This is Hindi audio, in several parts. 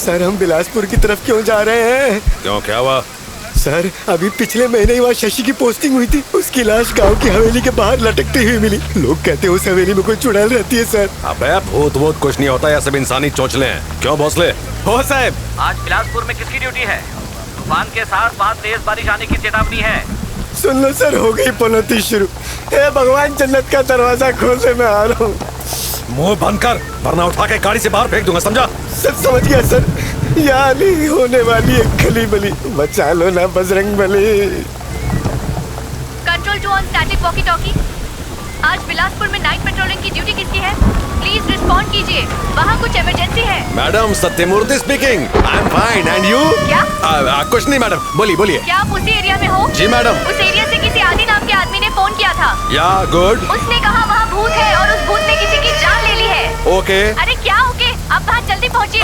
सर हम बिलासपुर की तरफ क्यों जा रहे हैं? क्यों, क्या हुआ? सर अभी पिछले महीने ही वहाँ शशि की पोस्टिंग हुई थी। उसकी लाश गांव की हवेली के बाहर लटकती हुई मिली। लोग कहते हैं उस हवेली में कोई चुड़ैल रहती है सर। अबे भूत वूत कुछ नहीं होता, यह सब इंसानी चोंचले हैं। क्यों भोसले? हो साहब, आज बिलासपुर में किसकी ड्यूटी है? तूफान के साथ बहुत तेज बारिश आने की चेतावनी है। सुन लो सर, हो गई पनौती शुरू। हे भगवान, जन्नत का दरवाजा खोल से मैं आ रहा हूँ। मुंह बंद कर वरना उठा के गाड़ी से बाहर फेंक दूंगा, समझा? सर समझ गया सर। यहाँ नहीं होने वाली एक खली बली, बचा लो ना Bajrang Bali. Control 2 on static walkie talkie. आज बिलासपुर में नाइट पेट्रोलिंग की ड्यूटी किसकी है? प्लीज रिस्पॉन्ड कीजिए, वहाँ कुछ इमरजेंसी है। Madam Sathyamurthy speaking. I am fine and you? क्या? कुछ नहीं मैडम, बोलिए। क्या आप उसी एरिया में हो? जी मैडम। उस एरिया से किसी आदि नाम के आदमी ने फोन किया था। या गुड। उसने कहा वहाँ भूत है और उस भूत ने किसी की जान ले ली है। ओके। अरे क्या ओके? आप वहाँ जल्दी पहुँचिए।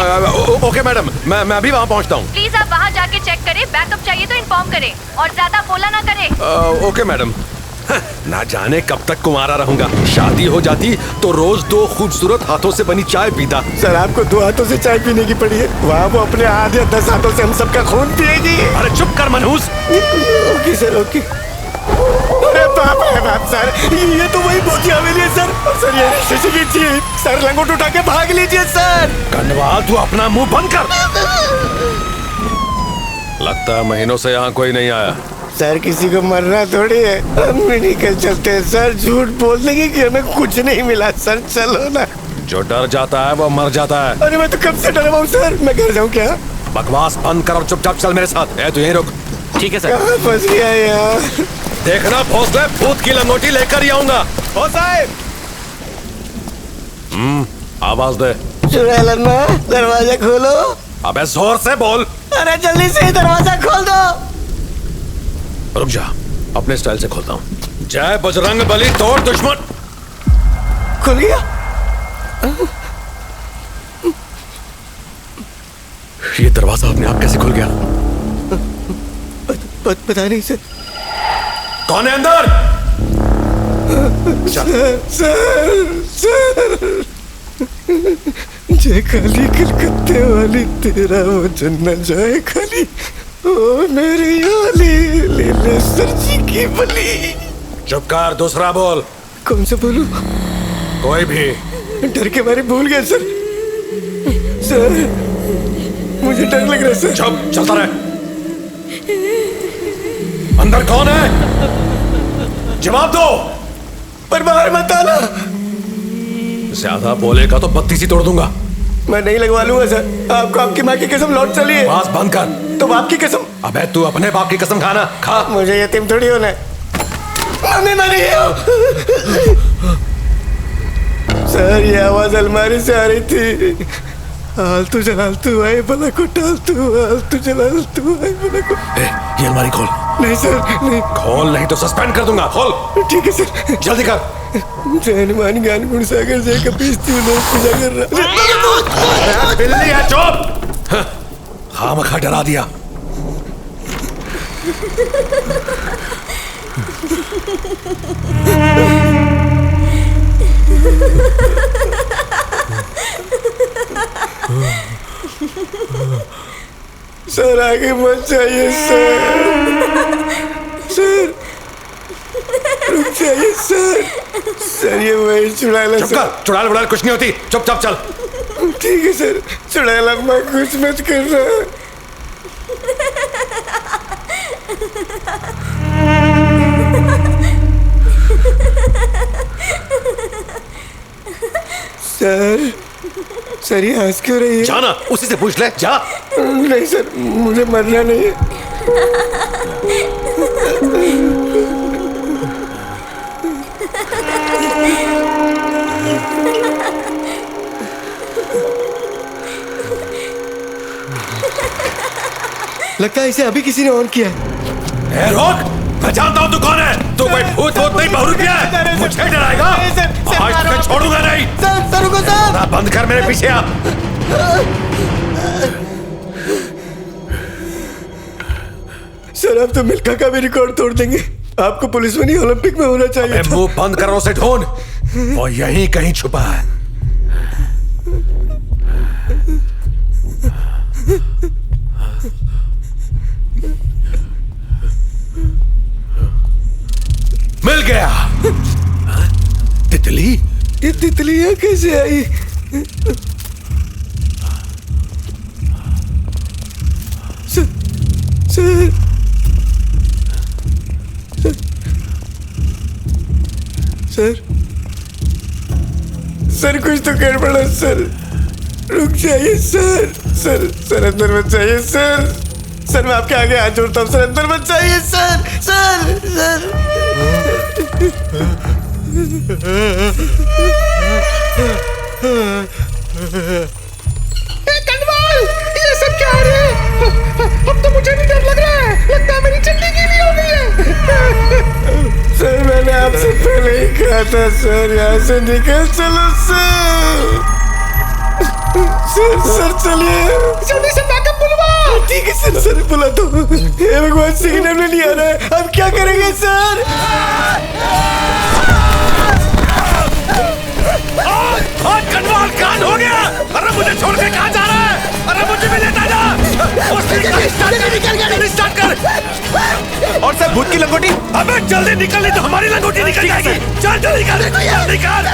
ओके मैडम, मैं अभी वहाँ पहुँचता हूँ। प्लीज आप वहाँ जाके चेक करें, बैकअप चाहिए तो इन्फॉर्म करें और ज्यादा बोला ना करें। Okay madam. ना जाने कब तक कुंवारा रहूंगा। शादी हो जाती तो रोज 2 खूबसूरत हाथों से बनी चाय पीता। सर आपको 2 हाथों से चाय पीने की पड़ी है, वहाँ वो अपने हाथ या 10 हाथों से हम सबका खून पिएगी। अरे चुप कर मनहूस। Okay sir, okay. अरे बाप रे बाप सर, ये तो वही भूत हवेली है सर। सर ये शशि की जीप। सर लंगोट उठा के भाग लीजिए सर। कन्वा, तू अपना मुंह बंद कर। लगता है महीनों से यहाँ कोई नहीं आया। सर किसी को मरना थोड़ी है, हम भी निकल चलते हैं सर। झूठ बोल देंगे कि हमें कुछ नहीं मिला सर, चलो ना। जो डर जाता है वो मर जाता है। अरे मैं तो कब से डरा हूँ सर, मैं घर जाऊँ क्या? बकवास बंद कर और चुपचाप चल मेरे साथ। तू यहीं रुक। ठीक है सर। कहाँ फंस गया यार? देखना भोसले, भूत की लंगोटी लेकर ही आऊंगा। ओ साहब, आवाज दे। चुड़ैल अन्ना, दरवाजा खोलो। अबे जोर से बोल। अरे जल्दी से दरवाजा खोल दो। रुक जा, अपने स्टाइल से खोलता हूँ। जय बजरंग बली, तोड़ दुश्मन। खुल गया। ये दरवाजा अपने आप कैसे खुल गया? पता नहीं सर। कौन है अंदर? सर जय काली कलकत्ते वाली, तेरा वजन न जाए खाली। ओ मेरी ओली, ले ले सर जी की बली। चुप कर, दूसरा बोल। कौन सा बोलूं? कोई भी। डर के मारे भूल गया सर। सर मुझे डर लग रहा है सर। चुप, चलता रहे। अंदर कौन है? जवाब दो। पर बाहर मत आना। ज्यादा बोलेगा तो बत्ती सी तोड़ दूंगा। मैं नहीं लगवा लूंगा सर, आपको आपकी माँ की कसम लौट चलिए। आवाज बंद कर। तो बाप की कसम? अबे तू अपने बाप की कसम खाना खा। मुझे यतीम थोड़ी होना है। मम्मी मरी है। सर ये आवाज अलमारी से आ रही थी। आलतू जलालतू आए भला को टालतू, आलतू जलालतू आए भला को। ये अलमारी खोल। नहीं सर नहीं। खोल नहीं तो सस्पेंड कर दूंगा। खोल। ठीक है सर। जल्दी कर। जय हनुमान ज्ञान गुण सागर, जय कपीस पूजा कर रहा। बिल्ली है, चुप। खामखा डरा दिया। सर आगे मत जाइए सर। सर रुक जाइए सर। सर ये वही चुड़ैल है। चुप कर, चुड़ैल बुड़ैल कुछ नहीं होती, चुपचाप चल। ठीक है सर। चुड़ैल अम्मा कुछ मत कर रहा। सर ये हंस क्यों रही है? जाना, उसी से पूछ ले, जा। नहीं सर, मुझे मरना नहीं है। लगता है इसे अभी किसी ने ऑन किया है। रोक, मैं जानता हूँ तू कौन है। तू कोई भूत वूत नहीं, बहुरुपिया है। मुझे डराएगा? आज तुझे छोड़ूंगा नहीं। सर रुको सर। ना बंद कर, मेरे पीछे आ। सर अब तो मिल्खा का भी रिकॉर्ड तोड़ देंगे। आपको पुलिस में नहीं, ओलंपिक में होना चाहिए था। मुंह बंद करो, उसे ढूंढ। वो यहीं कहीं छुपा है। गया। हाँ? तितली? ये तितली यहाँ कैसे आई? सर सर सर कुछ तो गड़बड़ है सर। रुक जाइए सर। सर अंदर मत जाइए सर मैं आपके आगे हाथ जोड़ता हूँ सर, अंदर मत जाइए सर। कन्वाल, ये सब क्या हो रहा है? अब तो मुझे भी डर लग रहा है, लगता है मेरी चड्डी गीली हो गई है। सर मैंने आपसे पहले ही कहा था सर, यहाँ से निकल चलो सर चलिए जल्दी से बैकअप बुलवा। ठीक है सर बुला दो। हे भगवान, सिग्नल में नहीं आ रहा है, अब क्या करेंगे सर? कन्वाल कांड हो गया। अरे मुझे छोड़ के कहाँ जा रहा है? अरे मुझे भी लेता जा। स्टार्ट कर। और सर भूत की लंगोटी? अबे जल्दी निकल, नहीं तो हमारी लंगोटी निकल जाएगी। चल जल्दी निकल, निकल जल्दी।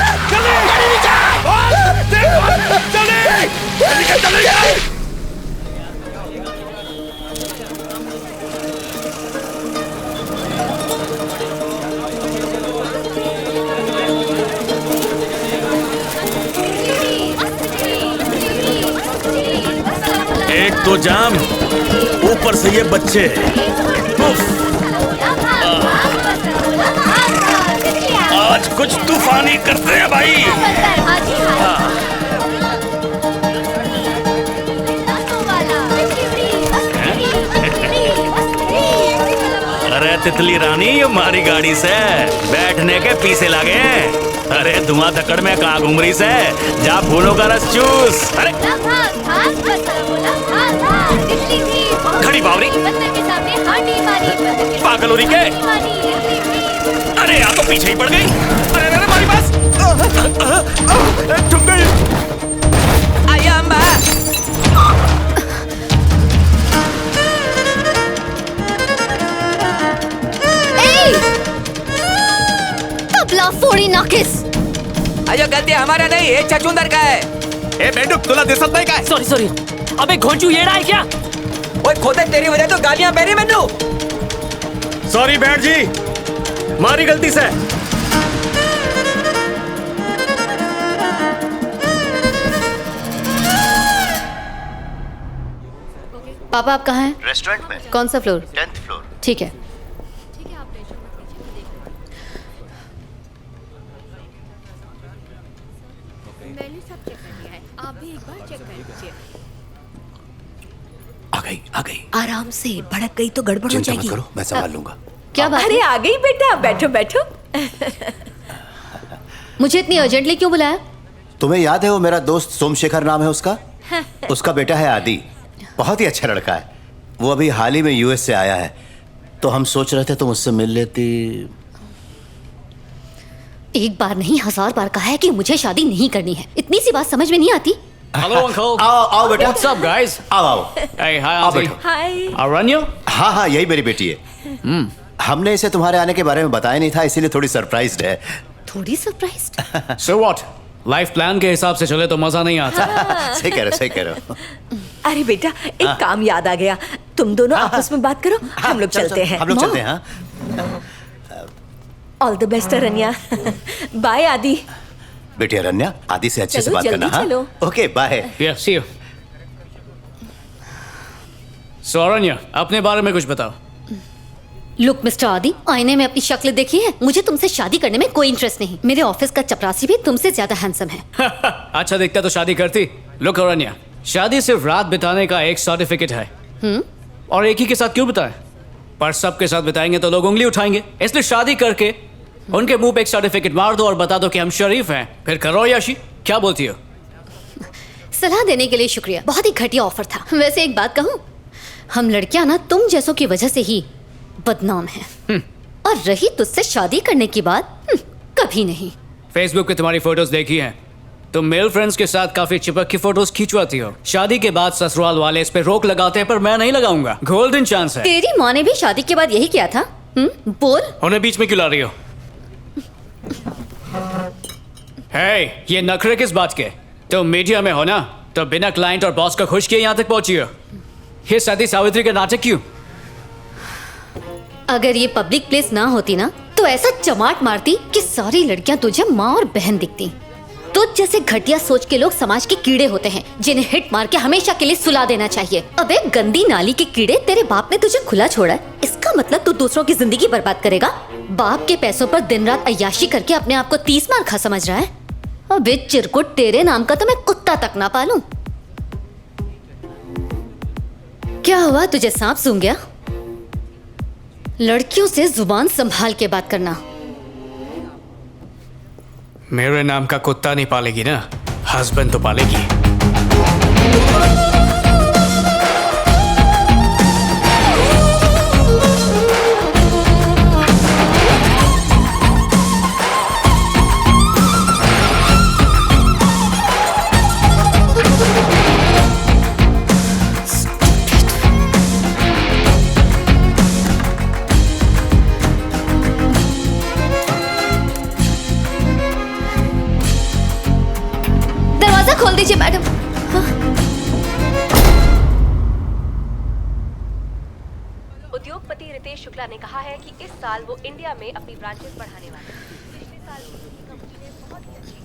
एक तो जाम, ऊपर से ये बच्चे। आज कुछ तूफानी करते हैं भाई। अरे तितली रानी, ये हमारी गाड़ी से बैठने के पीछे लगे। अरे धुआं धक्कड़ में कहाँ घूम रही से? जा फूलों का रस चूस। अरे खड़ी बावरी, पागल हो रही के? अरे या तो पीछे ही पड़ गई। अरे अरे हमारी बस ठुक गई। आया अम्बा। तबला फोड़ी नाकिस। अयो गलती हमारा नहीं है, चचुंदर का है। ए बेंडुक, तुला दिसत नाही काय? सॉरी अबे घोंचू येड़ा है क्या? ओए खोदे, तेरी वजह तो गालियां पहनी मैनू। सॉरी बैठ जी, हमारी गलती से। पापा आप कहाँ हैं? रेस्टोरेंट में। कौन सा फ्लोर? 10th floor. ठीक है। मैंने सब चेक कर लिया है, आप भी एक बार चेक कर लीजिए। आ गई। आराम से, भड़क गई तो गड़बड़ हो जाएगी। करो, मैं संभाल लूंगा। क्या बात? अरे आ गई बेटा, बैठो बैठो। मुझे इतनी अर्जेंटली क्यों बुलाया? तुम्हें याद है वो मेरा दोस्त सोमशेखर नाम है उसका? उसका बेटा है आदि, बहुत ही अच्छा लड़का है। वो अभी हाल ही में यूएस से आया है, तो हम सोच रहे थे तुम उससे मिल लेती। एक बार नहीं 1000 बार कहा है कि मुझे शादी नहीं करनी है, इतनी सी बात समझ में नहीं आती। Hello uncle. आओ बेटा। What's up guys? आओ। Hey, hi आओ Auntie. बैठो। हाय। Aranya? हाँ यही मेरी बेटी है। हमने इसे तुम्हारे आने के बारे में बताया नहीं था, इसीलिए थोड़ी सरप्राइज्ड है। थोड़ी surprised? So what? Life plan के हिसाब से चले तो मजा नहीं आता। सही कह रहे हो। अरे बेटा, एक काम याद आ गया, तुम दोनों आपस में बात करो, हम लोग चलते हैं। हम लोग चलते हैं। हाँ all the best Aranya. Bye Aadi. बेटी अरण्या, आदि से अच्छे से बात करना। हाँ okay bye. Yeah, see you. So Aranya, अपने बारे में कुछ बताओ। लुक मिस्टर आदि, आईने में अपनी शक्ल देखी है? मुझे तुमसे शादी करने में कोई इंटरेस्ट नहीं। मेरे ऑफिस का चपरासी भी तुमसे ज्यादा हैंडसम है। अच्छा दिखता तो शादी करती। लुक अरण्या, शादी सिर्फ रात बिताने का एक सर्टिफिकेट है। और एक ही के साथ क्यों बिताएं? पर सबके साथ बिताएंगे तो लोग उंगली उठाएंगे, इसलिए शादी करके उनके मुंह पे एक सर्टिफिकेट मार दो और बता दो कि हम शरीफ हैं, फिर करो याशी। क्या बोलती हो? सलाह देने के लिए शुक्रिया, बहुत ही घटिया ऑफर था। वैसे एक बात कहूँ, हम लड़कियां ना तुम जैसों की वजह से ही बदनाम हैं। और रही तुझसे शादी करने की बात, कभी नहीं। फेसबुक पे तुम्हारी फोटोज देखी हैं, तुम मेल फ्रेंड्स के साथ काफी चिपक की फोटोज खिंचवाती हो। शादी के बाद ससुराल वाले इस पे रोक लगाते हैं, पर मैं नहीं लगाऊंगा। गोल्डन चांस है। तेरी माँ ने भी शादी के बाद यही किया था। बोल। उन्हें बीच में क्यों ला रही हो? है ये नखरे किस बात के? तुम मीडिया में हो ना, तो बिना क्लाइंट और बॉस को खुश किए यहाँ तक पहुंची हो। ये सती सावित्री का नाटक क्यों? अगर ये पब्लिक प्लेस ना होती ना, तो ऐसा चमाट मारती कि सारी लड़कियां तुझे माँ और बहन दिखती। तुझ जैसे घटिया सोच के लोग समाज के कीड़े होते हैं, जिन्हें हिट मार के हमेशा के लिए सुला देना चाहिए। अबे गंदी नाली के कीड़े, तेरे बाप ने तुझे खुला छोड़ा है, इसका मतलब तू दूसरों की जिंदगी बर्बाद करेगा? बाप के पैसों पर दिन रात अय्याशी करके अपने आप को 30 मार खा समझ रहा है? अबे चिरकुट, तेरे नाम का तो मैं कुत्ता तक ना पालूं। क्या हुआ, तुझे सांप सूंघ गया? लड़कियों से जुबान संभाल के बात करना। मेरे नाम का कुत्ता नहीं पालेगी ना, हस्बैंड तो पालेगी। खोल दीजिए मैडम। हाँ? उद्योगपति रितेश शुक्ला ने कहा है कि इस साल वो इंडिया में अपनी ब्रांचेस बढ़ाने वाले हैं। पिछले साल उनकी कंपनी ने बहुत ही अच्छी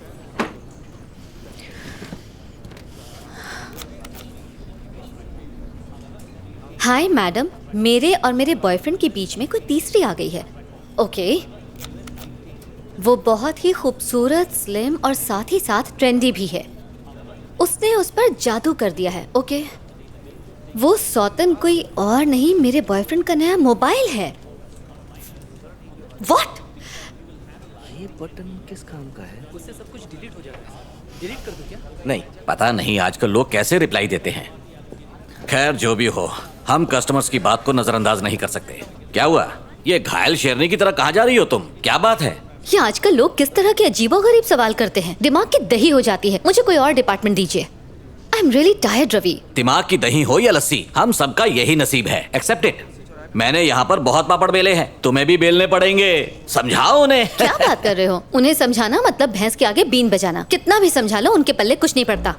हाय मैडम, मेरे और मेरे बॉयफ्रेंड के बीच में कोई तीसरी आ गई है। ओके, वो बहुत ही खूबसूरत, स्लिम और साथ ही साथ ट्रेंडी भी है। उसने उस पर जादू कर दिया है। ओके, वो सौतन कोई और नहीं, मेरे बॉयफ्रेंड का नया मोबाइल है। व्हाट? ये बटन किस काम का है? उससे सब कुछ डिलीट हो जाएगा। डिलीट कर दूं क्या? नहीं, पता नहीं आजकल लोग कैसे रिप्लाई देते हैं। खैर जो भी हो, हम कस्टमर्स की बात को नजरअंदाज नहीं कर सकते। क्या हुआ? ये घायल शेरनी की तरह कहाँ जा रही हो तुम? क्या बात है? ये आजकल लोग किस तरह के अजीबोगरीब सवाल करते हैं, दिमाग की दही हो जाती है। मुझे कोई और डिपार्टमेंट दीजिए। I am really tired Ravi. दिमाग की दही हो या लस्सी, हम सबका यही नसीब है। Accept it. मैंने यहाँ पर बहुत पापड़ बेले हैं, तुम्हें भी बेलने पड़ेंगे। समझाओ उन्हें। क्या बात कर रहे हो? उन्हें समझाना मतलब भैंस के आगे बीन बजाना। कितना भी समझा लो, उनके पल्ले कुछ नहीं पड़ता।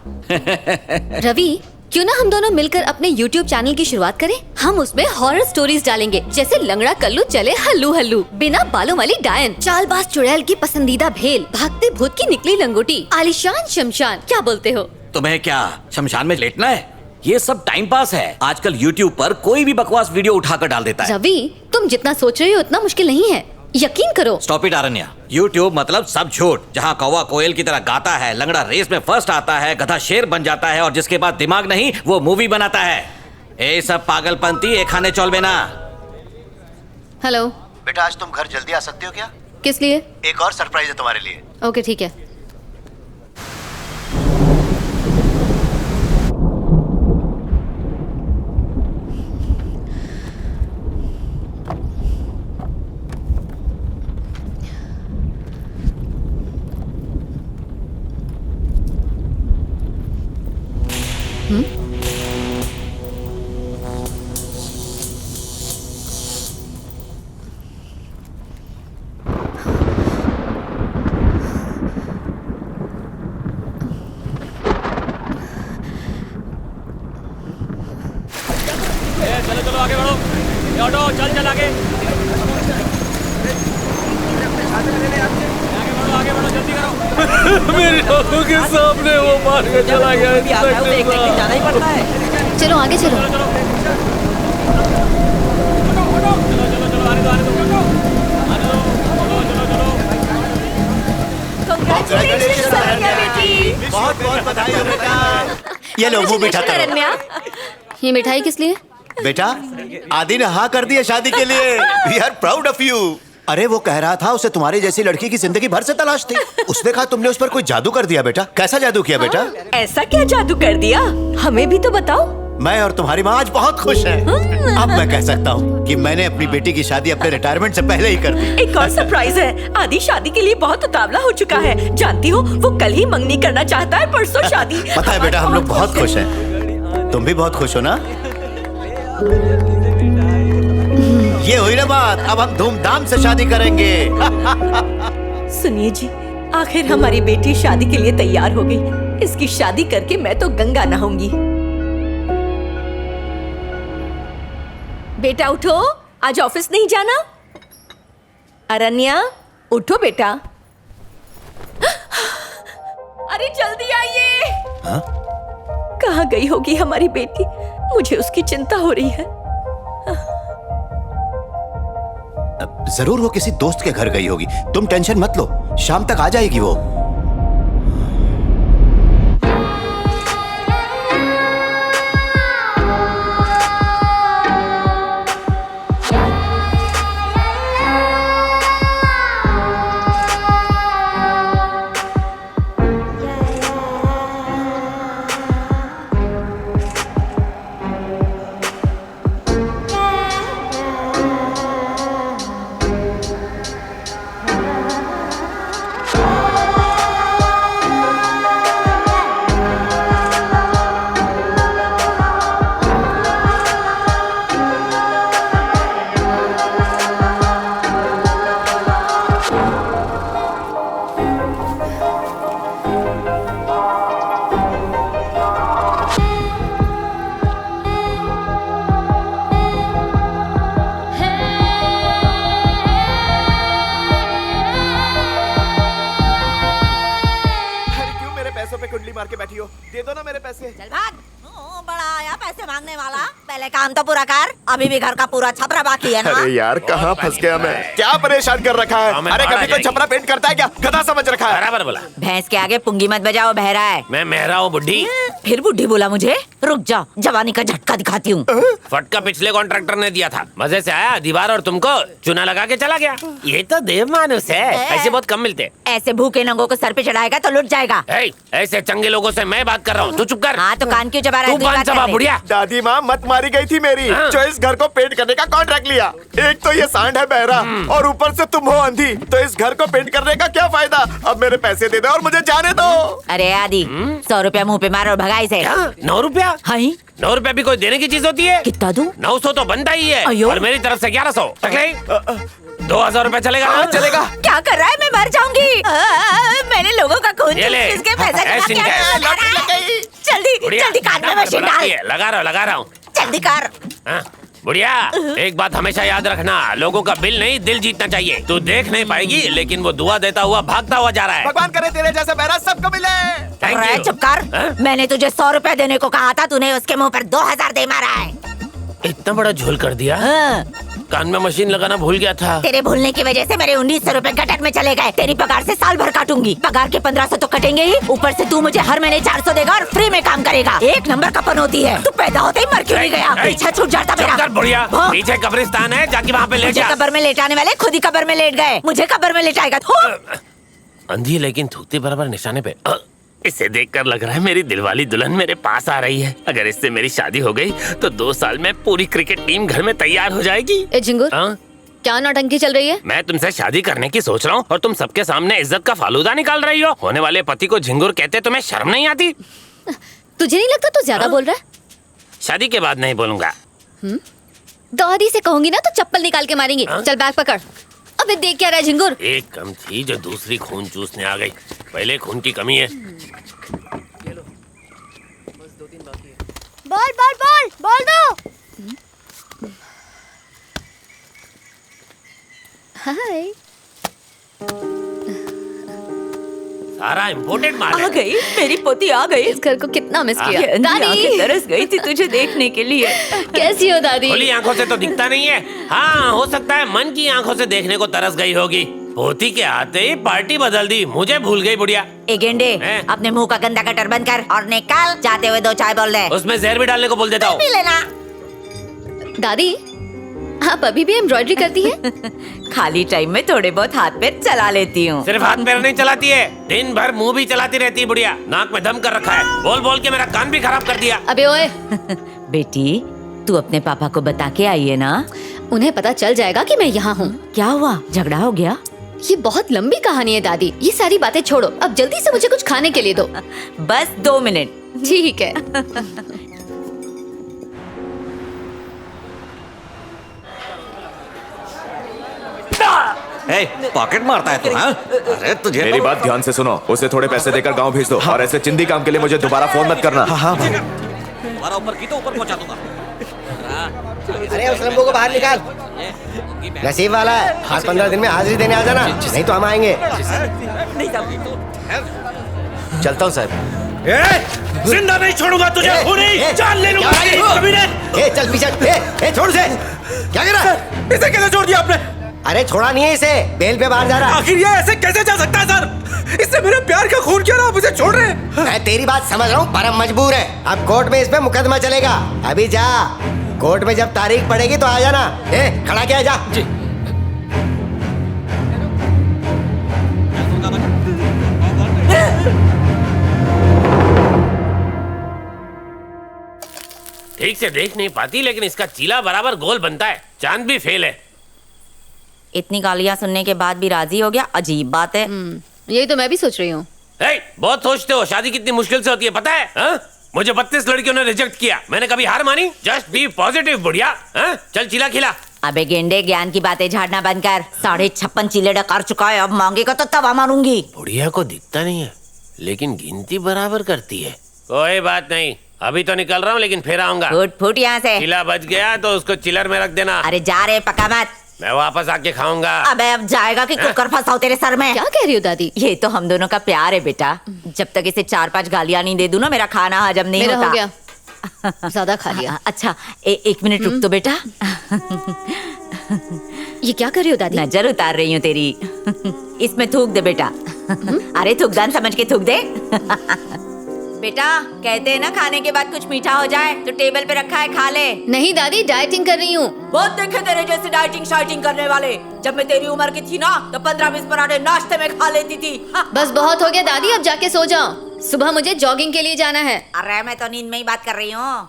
रवि, क्यों ना हम दोनों मिलकर अपने YouTube चैनल की शुरुआत करें? हम उसमें हॉरर स्टोरीज डालेंगे, जैसे लंगड़ा कल्लू चले हल्लू हल्लू, बिना बालों वाली डायन, चालबाज चुड़ैल की पसंदीदा भेल, भागते भूत की निकली लंगोटी, आलिशान शमशान। क्या बोलते हो? तुम्हें क्या शमशान में लेटना है? ये सब टाइम पास है। आजकल YouTube पर कोई भी बकवास वीडियो उठाकर डाल देता है। रवि, तुम जितना सोच रहे हो उतना मुश्किल नहीं है, यकीन करो। Stop it आरण्या। YouTube मतलब सब झूठ। जहाँ कौवा कोयल की तरह गाता है, लंगड़ा रेस में फर्स्ट आता है, गधा शेर बन जाता है और जिसके पास दिमाग नहीं वो मूवी बनाता है। ये सब पागलपंती एक खाने चौल में ना। हेलो बेटा, आज तुम घर जल्दी आ सकते हो क्या? किस लिए? एक और सरप्राइज है तुम्हारे लिए। ओके ठीक है। चलो आगे बढ़ो। ये ऑटो चल आगे। आगे बढ़ो जल्दी करो। मेरी आंखों के सामने वो मार के चला गया। जाना ही पड़ता है। चलो आगे चलो। बहुत बहुत बधाई हो बेटा। ये लो मुंह मीठा करो। ये मिठाई किस लिए? बेटा, आदि ने हाँ कर दिया शादी के लिए। We are proud of you। अरे वो कह रहा था उसे तुम्हारी जैसी लड़की की जिंदगी भर से तलाश थी। उसने कहा तुमने उस पर कोई जादू कर दिया। बेटा, कैसा जादू किया बेटा? ऐसा क्या जादू कर दिया? हमें भी तो बताओ। मैं और तुम्हारी माँ आज बहुत खुश हैं। अब मैं कह सकता हूँ कि मैंने अपनी बेटी की शादी अपने रिटायरमेंट से पहले ही कर दी। एक और सरप्राइज है। आदि शादी के लिए बहुत उतावला हो चुका है। जानती हो, वो कल ही मंगनी करना चाहता है, परसों शादी। पता है बेटा, हम लोग बहुत खुश हैं। तुम भी बहुत खुश हो ना? ये हुई ना बात। अब हम धूमधाम से शादी करेंगे। सुनिए जी, आखिर हमारी बेटी शादी के लिए तैयार हो गई। इसकी शादी करके मैं तो गंगा नहाऊंगी। बेटा उठो, आज ऑफिस नहीं जाना? अरण्या उठो बेटा। अरे जल्दी आइए। हाँ? कहाँ गई होगी हमारी बेटी? मुझे उसकी चिंता हो रही है। जरूर वो किसी दोस्त के घर गई होगी, तुम टेंशन मत लो, शाम तक आ जाएगी वो। मार के बैठी हो, दे दो ना मेरे पैसे। चल भाग। बड़ा आया पैसे मांगने वाला। पहले काम तो पूरा कर, अभी भी घर का पूरा छपरा बाकी है ना। अरे यार कहाँ फंस गया मैं, क्या परेशान कर रखा है। अरे कभी कोई छपरा पेंट करता है क्या, गधा समझ रखा है। बराबर बोला। भैंस के आगे पुंगी मत बजाओ, बहरा है। मैं मेहरा हूँ बुड्ढी। फिर बुड्ढी बोला मुझे? रुक जा, जवानी का झटका दिखाती हूँ। फटका पिछले कॉन्ट्रैक्टर ने दिया था, मजे से आया दीवार और तुमको चुना लगा के चला गया। ये तो देव मानुस है, ऐसे बहुत कम मिलते। ऐसे भूखे नंगों को सर पे चढ़ाएगा तो लुट जाएगा। ऐसे चंगे लोगों से मैं बात कर रहा हूँ, तू चुप कर। हाँ तो कान क्यों चबा रहा है? तू कान चबा बुढ़िया। दादी माँ मत मारी गई थी मेरी, जो इस घर को पेंट करने का कॉन्ट्रैक्ट लिया। एक तो ये सांड है बहरा और ऊपर से तुम हो अंधी, तो इस घर को पेंट करने का क्या फायदा। अब मेरे पैसे दे दो और मुझे जाने दो। अरे आदि 100 रुपया मुँह पे मारो और भगाई से। 9 रुपया? 9 रुपया भी कोई देने की चीज होती है? कितना दूं? 900 तो बनता ही है और मेरी तरफ से 1100। 2000 रुपया चलेगा ना? चलेगा। क्या कर रहा है, मैं मर जाऊंगी। मैंने लोगों का खून किसके पैसे जल्दी जल्दी कान में मशीन डाल। लगा रहा हूँ जल्दी कर। बुढ़िया एक बात हमेशा याद रखना, लोगों का बिल नहीं दिल जीतना चाहिए। तू देख नहीं पाएगी लेकिन वो दुआ देता हुआ भागता हुआ जा रहा है। भगवान करे तेरे जैसा बहरा सबको मिले। चुप कर। मैंने तुझे 100 रुपए देने को कहा था, तूने उसके मुंह पर 2000 दे मारा है। इतना बड़ा झोल कर दिया। कान में मशीन लगाना भूल गया था। तेरे भूलने की वजह से मेरे 1900 रुपए गटर में चले गए। तेरी पगार से साल भर काटूंगी। पगार के 1500 तो कटेंगे ही, ऊपर से तू मुझे हर महीने 400 देगा और फ्री में काम करेगा। एक नंबर का पनौती है। तू पैदा होते ही मर क्यों नहीं गया? पीछा छूट जाता मेरा। बुढ़िया पीछे कब्रिस्तान है, जाके वहाँ पे लेट जा। कब्र में लेटाने वाले खुद ही कब्र में लेट गए, मुझे कब्र में लेटाएगा। अंधी लेकिन थूकती बराबर निशाने पे। इसे देखकर लग रहा है मेरी दिलवाली दुल्हन मेरे पास आ रही है। अगर इससे मेरी शादी हो गई तो 2 साल में पूरी क्रिकेट टीम घर में तैयार हो जाएगी। ए झिंगुर, क्या नौटंकी चल रही है? मैं तुमसे शादी करने की सोच रहा हूँ और तुम सबके सामने इज्जत का फालूदा निकाल रही हो। होने वाले पति को झिंगुर कहते तुम्हें शर्म नहीं आती? तुझे नहीं लगता तू ज्यादा बोल रहा है? शादी के बाद नहीं बोलूंगा। दादी से कहूंगी ना तो चप्पल निकाल के मारेंगे। चल बैग पकड़। अबे देख क्या रहा है झिंगुर? एक कम थी जो दूसरी खून चूसने आ गई। पहले खून की कमी है। बॉल बॉल बॉल बॉल दो। हाय। सारा इम्पोर्टेड माल है। आ गई मेरी पोती, आ गई। इस घर को कितना मिस किया। दादी तरस गई थी तुझे देखने के लिए। कैसी हो दादी? खुली आंखों से तो दिखता नहीं है। हाँ हो सकता है मन की आंखों से देखने को तरस गई होगी। पोती के आते ही पार्टी बदल दी, मुझे भूल गई बुढ़िया। ए गेंडे, अपने मुंह का गंदा कटर बंद कर और निकाल। जाते हुए 2 चाय बोल दे। उसमें जहर भी डालने को बोल देता हूँ। पी लेना। दादी आप अभी भी एम्ब्रॉयडरी करती है? खाली टाइम में थोड़े बहुत हाथ पैर चला लेती हूँ। सिर्फ हाथ पैर नहीं चलाती है, दिन भर मुंह भी चलाती रहती है बुढ़िया। नाक में दम कर रखा है, बोल बोल के मेरा कान भी खराब कर दिया। अबे ओए बेटी तू अपने पापा को बता के आई है ना? उन्हें पता चल जाएगा कि मैं यहाँ हूँ। क्या हुआ, झगड़ा हो गया? ये बहुत लंबी कहानी है दादी, ये सारी बातें छोड़ो, अब जल्दी से मुझे कुछ खाने के लिए दो। बस 2 मिनट। ठीक है। पॉकेट मारता है तू, हाँ? अरे तुझे मेरी बात ध्यान से सुनो, उसे थोड़े पैसे देकर गांव भेज दो और ऐसे चिंदी काम के लिए मुझे दोबारा फोन मत करना। हाँ तुम्हारा ऊपर की तो ऊपर पहुंचा दूंगा। अरे उस लंबू को बाहर निकाल, नसीब वाला है, आज 15 दिन में हाजिरी देने आ जाना, नहीं तो हम आएंगे। चलता हूँ साहब। जिंदा नहीं छोड़ूंगा तुझे, खूनी जान ले लूंगा। चल पीछे, छोड़ से। क्या कर रहा है? इसे कैसे छोड़ दिया आपने? अरे छोड़ा नहीं है इसे, बेल पे बाहर जा रहा है। आखिर ये ऐसे कैसे जा सकता है सर? इससे मेरे प्यार का खून क्यों, आप इसे छोड़ रहे हैं? मैं तेरी बात समझ रहा हूँ पर हम मजबूर है। अब कोर्ट में इस पे मुकदमा चलेगा। अभी जा, कोर्ट में जब तारीख पड़ेगी तो आ जाना। खड़ा क्या है, जा। जी। ठीक से देख नहीं पाती लेकिन इसका चीला बराबर गोल बनता है, चांद भी फेल है। इतनी गालियां सुनने के बाद भी राजी हो गया, अजीब बात है। यही तो मैं भी सोच रही हूँ। बहुत सोचते हो, शादी कितनी मुश्किल से होती है पता है? हा? मुझे 32 लड़कियों ने रिजेक्ट किया, मैंने कभी हार मानी? जस्ट बी पॉजिटिव बुढ़िया। चल चीला खिला। अबे गेंडे, ज्ञान की बातें झाड़ना बंद कर। 56.5 चीले कर चुका है, अब मांगेगा तो तवा मारूंगी। बुढ़िया को दिखता नहीं है लेकिन गिनती बराबर करती है। कोई बात नहीं, अभी तो निकल रहा हूँ लेकिन फिर आऊंगा। फुट यहाँ से। चिला बच गया तो उसको चिलर में रख देना। अरे जा रहे, पका मत। मैं वापस आके खाऊंगा। अबे अब जाएगा कि कुकर फंसाओ तेरे सर में? क्या कह रही हो दादी? ये तो हम दोनों का प्यार है बेटा। जब तक इसे 4-5 गालियां नहीं दे दूं ना, मेरा खाना हजम नहीं होता। मेरा हो गया, ज्यादा खा लिया। अच्छा 1 मिनट रुक तो बेटा। ये क्या कर रही हो दादी? नजर उतार रही हूँ तेरी। इसमें थूक दे बेटा। अरे थूकदान समझ के थूक दे। बेटा कहते हैं ना, खाने के बाद कुछ मीठा हो जाए तो टेबल पे रखा है, खा ले। नहीं दादी, डाइटिंग कर रही हूँ। बहुत देखे तेरे जैसे डाइटिंग शाइटिंग करने वाले। जब मैं तेरी उम्र की थी ना तो 15-20 पराठे नाश्ते में खा लेती थी। बस बहुत हो गया दादी, अब जाके सो जाओ, सुबह मुझे जॉगिंग के लिए जाना है। अरे मैं तो नींद में ही बात कर रही हूँ।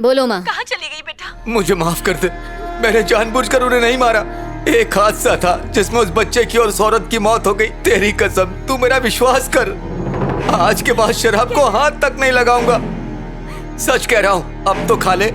बोलो माँ। कहाँ चली गई बेटा? मुझे माफ कर दे, मैंने जानबूझकर उन्हें नहीं मारा। एक हादसा था जिसमें उस बच्चे की और उस औरत की मौत हो गई। तेरी कसम, तू मेरा विश्वास कर। आज के बाद शराब को हाथ तक नहीं लगाऊंगा। सच कह रहा हूँ, अब तो खा ले।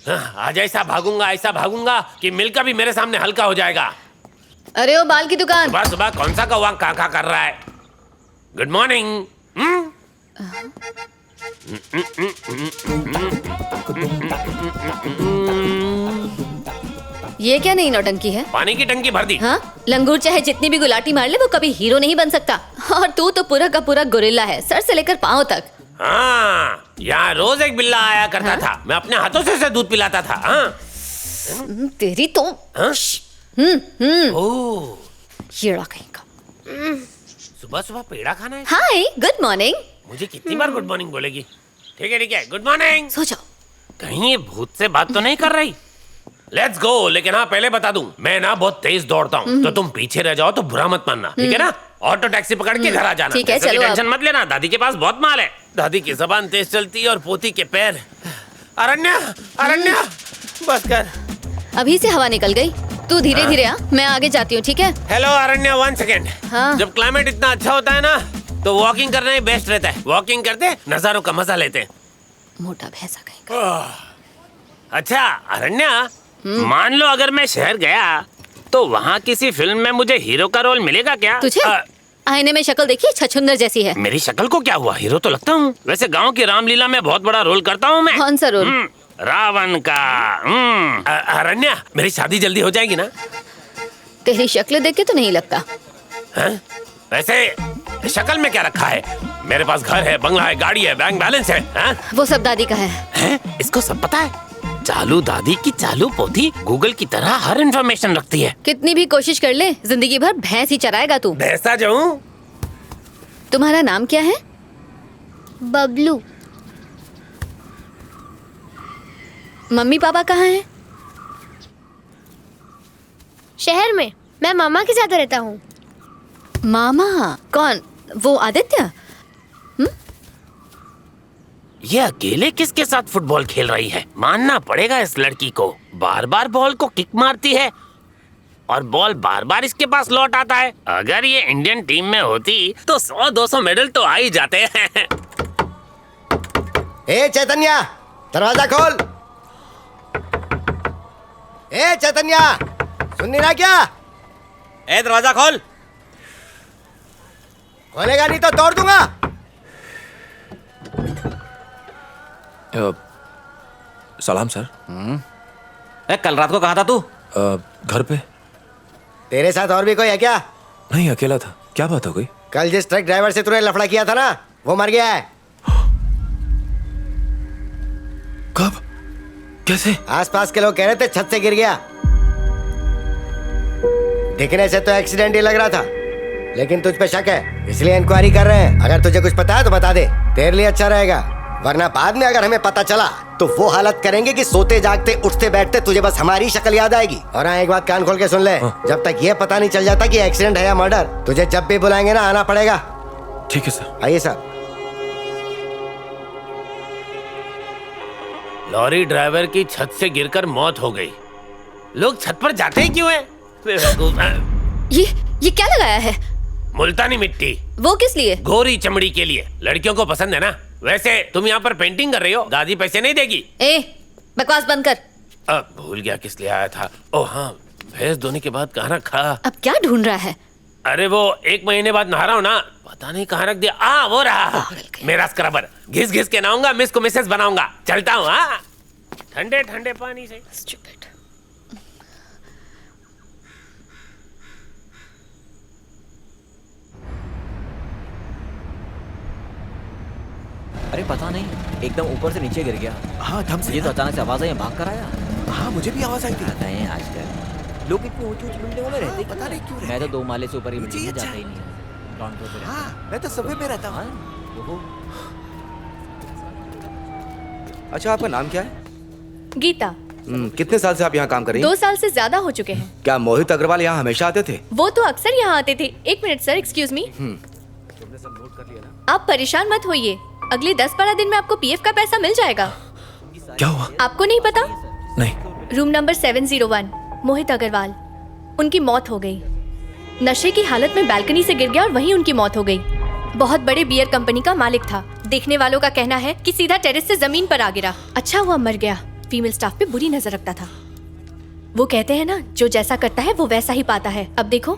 आज ऐसा भागूंगा कि मिल्का भी मेरे सामने हल्का हो जाएगा। अरे वो बाल की दुकान। सुबह सुबह कौन सा कौवा काका कर रहा है? Good morning. ये क्या नई नौटंकी है? पानी की टंकी भर दी। हाँ, लंगूर चाहे जितनी भी गुलाटी मार ले वो कभी हीरो नहीं बन सकता। और तू तो पूरा का पूरा गोरिल्ला है, सर से लेकर पाँव तक। हाँ, यहाँ रोज एक बिल्ला आया करता था, मैं अपने हाथों से उसे दूध पिलाता था। हाँ? तेरी तो हीरा कहीं का। सुबह सुबह पेड़ा खाना है। हाय, गुड मॉर्निंग। मुझे कितनी बार गुड मॉर्निंग बोलेगी? ठीक है, गुड मॉर्निंग। सो जाओ। कहीं ये भूत से बात तो नहीं कर रही? Let's go. लेकिन हाँ, पहले बता दूं, मैं ना बहुत तेज दौड़ता हूँ, तो तुम पीछे रह जाओ तो बुरा मत मानना, ठीक है ना? ऑटो टैक्सी पकड़ के घर आ जाना। ठीक है, चलो। टेंशन मत लेना, दादी के पास बहुत माल है। दादी की जबान तेज चलती है और पोती के पैर। अरण्या, बस कर। अभी से हवा निकल गई। तू धीरे धीरे आ, मैं आगे जाती हूँ, ठीक है? Hello अरण्या, 1 second. हाँ? जब क्लाइमेट इतना अच्छा होता है ना, तो वॉकिंग करना ही बेस्ट रहता है। वॉकिंग करते नजारों का मजा लेते। मोटा भैंसा कहीं। अच्छा अरण्या, मान लो अगर मैं शहर गया तो वहाँ किसी फिल्म में मुझे हीरो का रोल मिलेगा क्या? तुझे आईने में शक्ल देखी छछुंदर जैसी है। मेरी शक्ल को क्या हुआ? हीरो तो लगता हूँ। वैसे गांव की रामलीला में बहुत बड़ा रोल करता हूँ मैं। कौन सा रोल? रावण का। अरण्या, मेरी शादी जल्दी हो जाएगी ना? तेरी शक्ल देख के तो नहीं लगता। वैसे शक्ल में क्या रखा है? मेरे पास घर है, बंगला है, गाड़ी है, बैंक बैलेंस है। वो सब दादी का है। इसको सब पता है? चालू दादी की चालू पोती गूगल की तरह हर इंफॉर्मेशन रखती है। कितनी भी कोशिश कर ले, जिंदगी भर भैंस ही चराएगा तू। भैंसा जाऊं? तुम्हारा नाम क्या है? बबलू। मम्मी पापा कहाँ हैं? शहर में। मैं मामा के साथ रहता हूँ। मामा? कौन? वो आदित्य? ये अकेले किसके साथ फुटबॉल खेल रही है? मानना पड़ेगा इस लड़की को। बार बार बॉल को किक मारती है और बॉल बार बार इसके पास लौट आता है। अगर ये इंडियन टीम में होती तो 100-200 मेडल तो आ ही जाते हैं। ए चैतन्या, दरवाजा खोल। ए चैतन्या, सुन नहीं रहा क्या? ए दरवाजा खोल। खोलेगा नहीं तो तोड़ दूंगा। सलाम सर। कल रात को कहाँ था तू? घर पे। तेरे साथ और भी कोई है क्या? नहीं, अकेला था। क्या बात हो गई? कल जिस ट्रक ड्राइवर से तूने लफड़ा किया था ना, वो मर गया है। कब? कैसे? आसपास के लोग कह रहे थे छत से गिर गया। दिखने से तो एक्सीडेंट ही लग रहा था, लेकिन तुझ पे शक है, इसलिए इंक्वायरी कर रहे हैं। अगर तुझे कुछ पता है तो बता दे, तेरे लिए अच्छा रहेगा। वरना बाद में अगर हमें पता चला तो वो हालत करेंगे कि सोते जागते उठते बैठते तुझे बस हमारी शक्ल याद आएगी। और हाँ, एक बात कान खोल के सुन ले। जब तक ये पता नहीं चल जाता कि एक्सीडेंट है या मर्डर, तुझे जब भी बुलाएंगे ना आना पड़ेगा। ठीक है सर। आइए सर। लॉरी ड्राइवर की छत से गिरकर मौत हो गई। लोग छत पर जाते ही क्यों हैं? ये क्या लगाया है? मुल्तानी मिट्टी। वो किस लिए? गोरी चमड़ी के लिए। लड़कियों को पसंद है ना। वैसे तुम यहाँ पर पेंटिंग कर रही हो, दादी पैसे नहीं देगी। ए, बकवास बंद कर। अब भूल गया किस लिए आया था। ओह हाँ, भैंस धोने के बाद कहाँ रखा? अब क्या ढूंढ रहा है? अरे वो 1 महीने बाद नहा रहा हूँ ना, पता नहीं कहाँ रख दिया। वो रहा मेरा स्क्रबर। घिस घिस के नहाऊंगा, मिस को मिसेस बनाऊंगा। चलता हूँ। हाँ, ठंडे ठंडे पानी से। अरे पता नहीं, एकदम ऊपर से नीचे गिर गया। हाँ, धम से। ये तो अचानक से आवाज आई, भाग कर आया। हाँ, मुझे भी आवाज आई थी। आता है आजकल लोग इतनी ऊंची ऊंची बिल्डिंगों में रहते, पता नहीं क्यों। मैं तो 2 माले से ऊपर की बिल्डिंग में जाता ही नहीं। ग्राउंड फ्लोर पे रहता। हाँ, मैं तो सबवे में रहता हूँ। ओहो। अच्छा, आपका नाम क्या है? गीता। कितने साल से आप यहाँ काम कर रही हैं? 2 साल से ज्यादा हो चुके हैं। क्या मोहित अग्रवाल यहाँ हमेशा आते थे? वो तो अक्सर यहाँ आते थे। 1 मिनट सर, एक्सक्यूज मी। तुमने सब नोट कर लिया ना? आप परेशान मत होइए, अगले 10-12 दिन में आपको पीएफ का पैसा मिल जाएगा। क्या हुआ? आपको नहीं पता? नहीं। Room number 701, Mohit Agarwal. उनकी मौत हो गई। नशे की हालत में बालकनी से गिर गया और वहीं उनकी मौत हो गई। बहुत बड़े बियर कंपनी का मालिक था। देखने वालों का कहना है कि सीधा टेरेस से जमीन पर आ गिरा। अच्छा हुआ मर गया। फीमेल स्टाफ पे बुरी नजर रखता था। वो कहते हैं ना, जो जैसा करता है वो वैसा ही पाता है। अब देखो,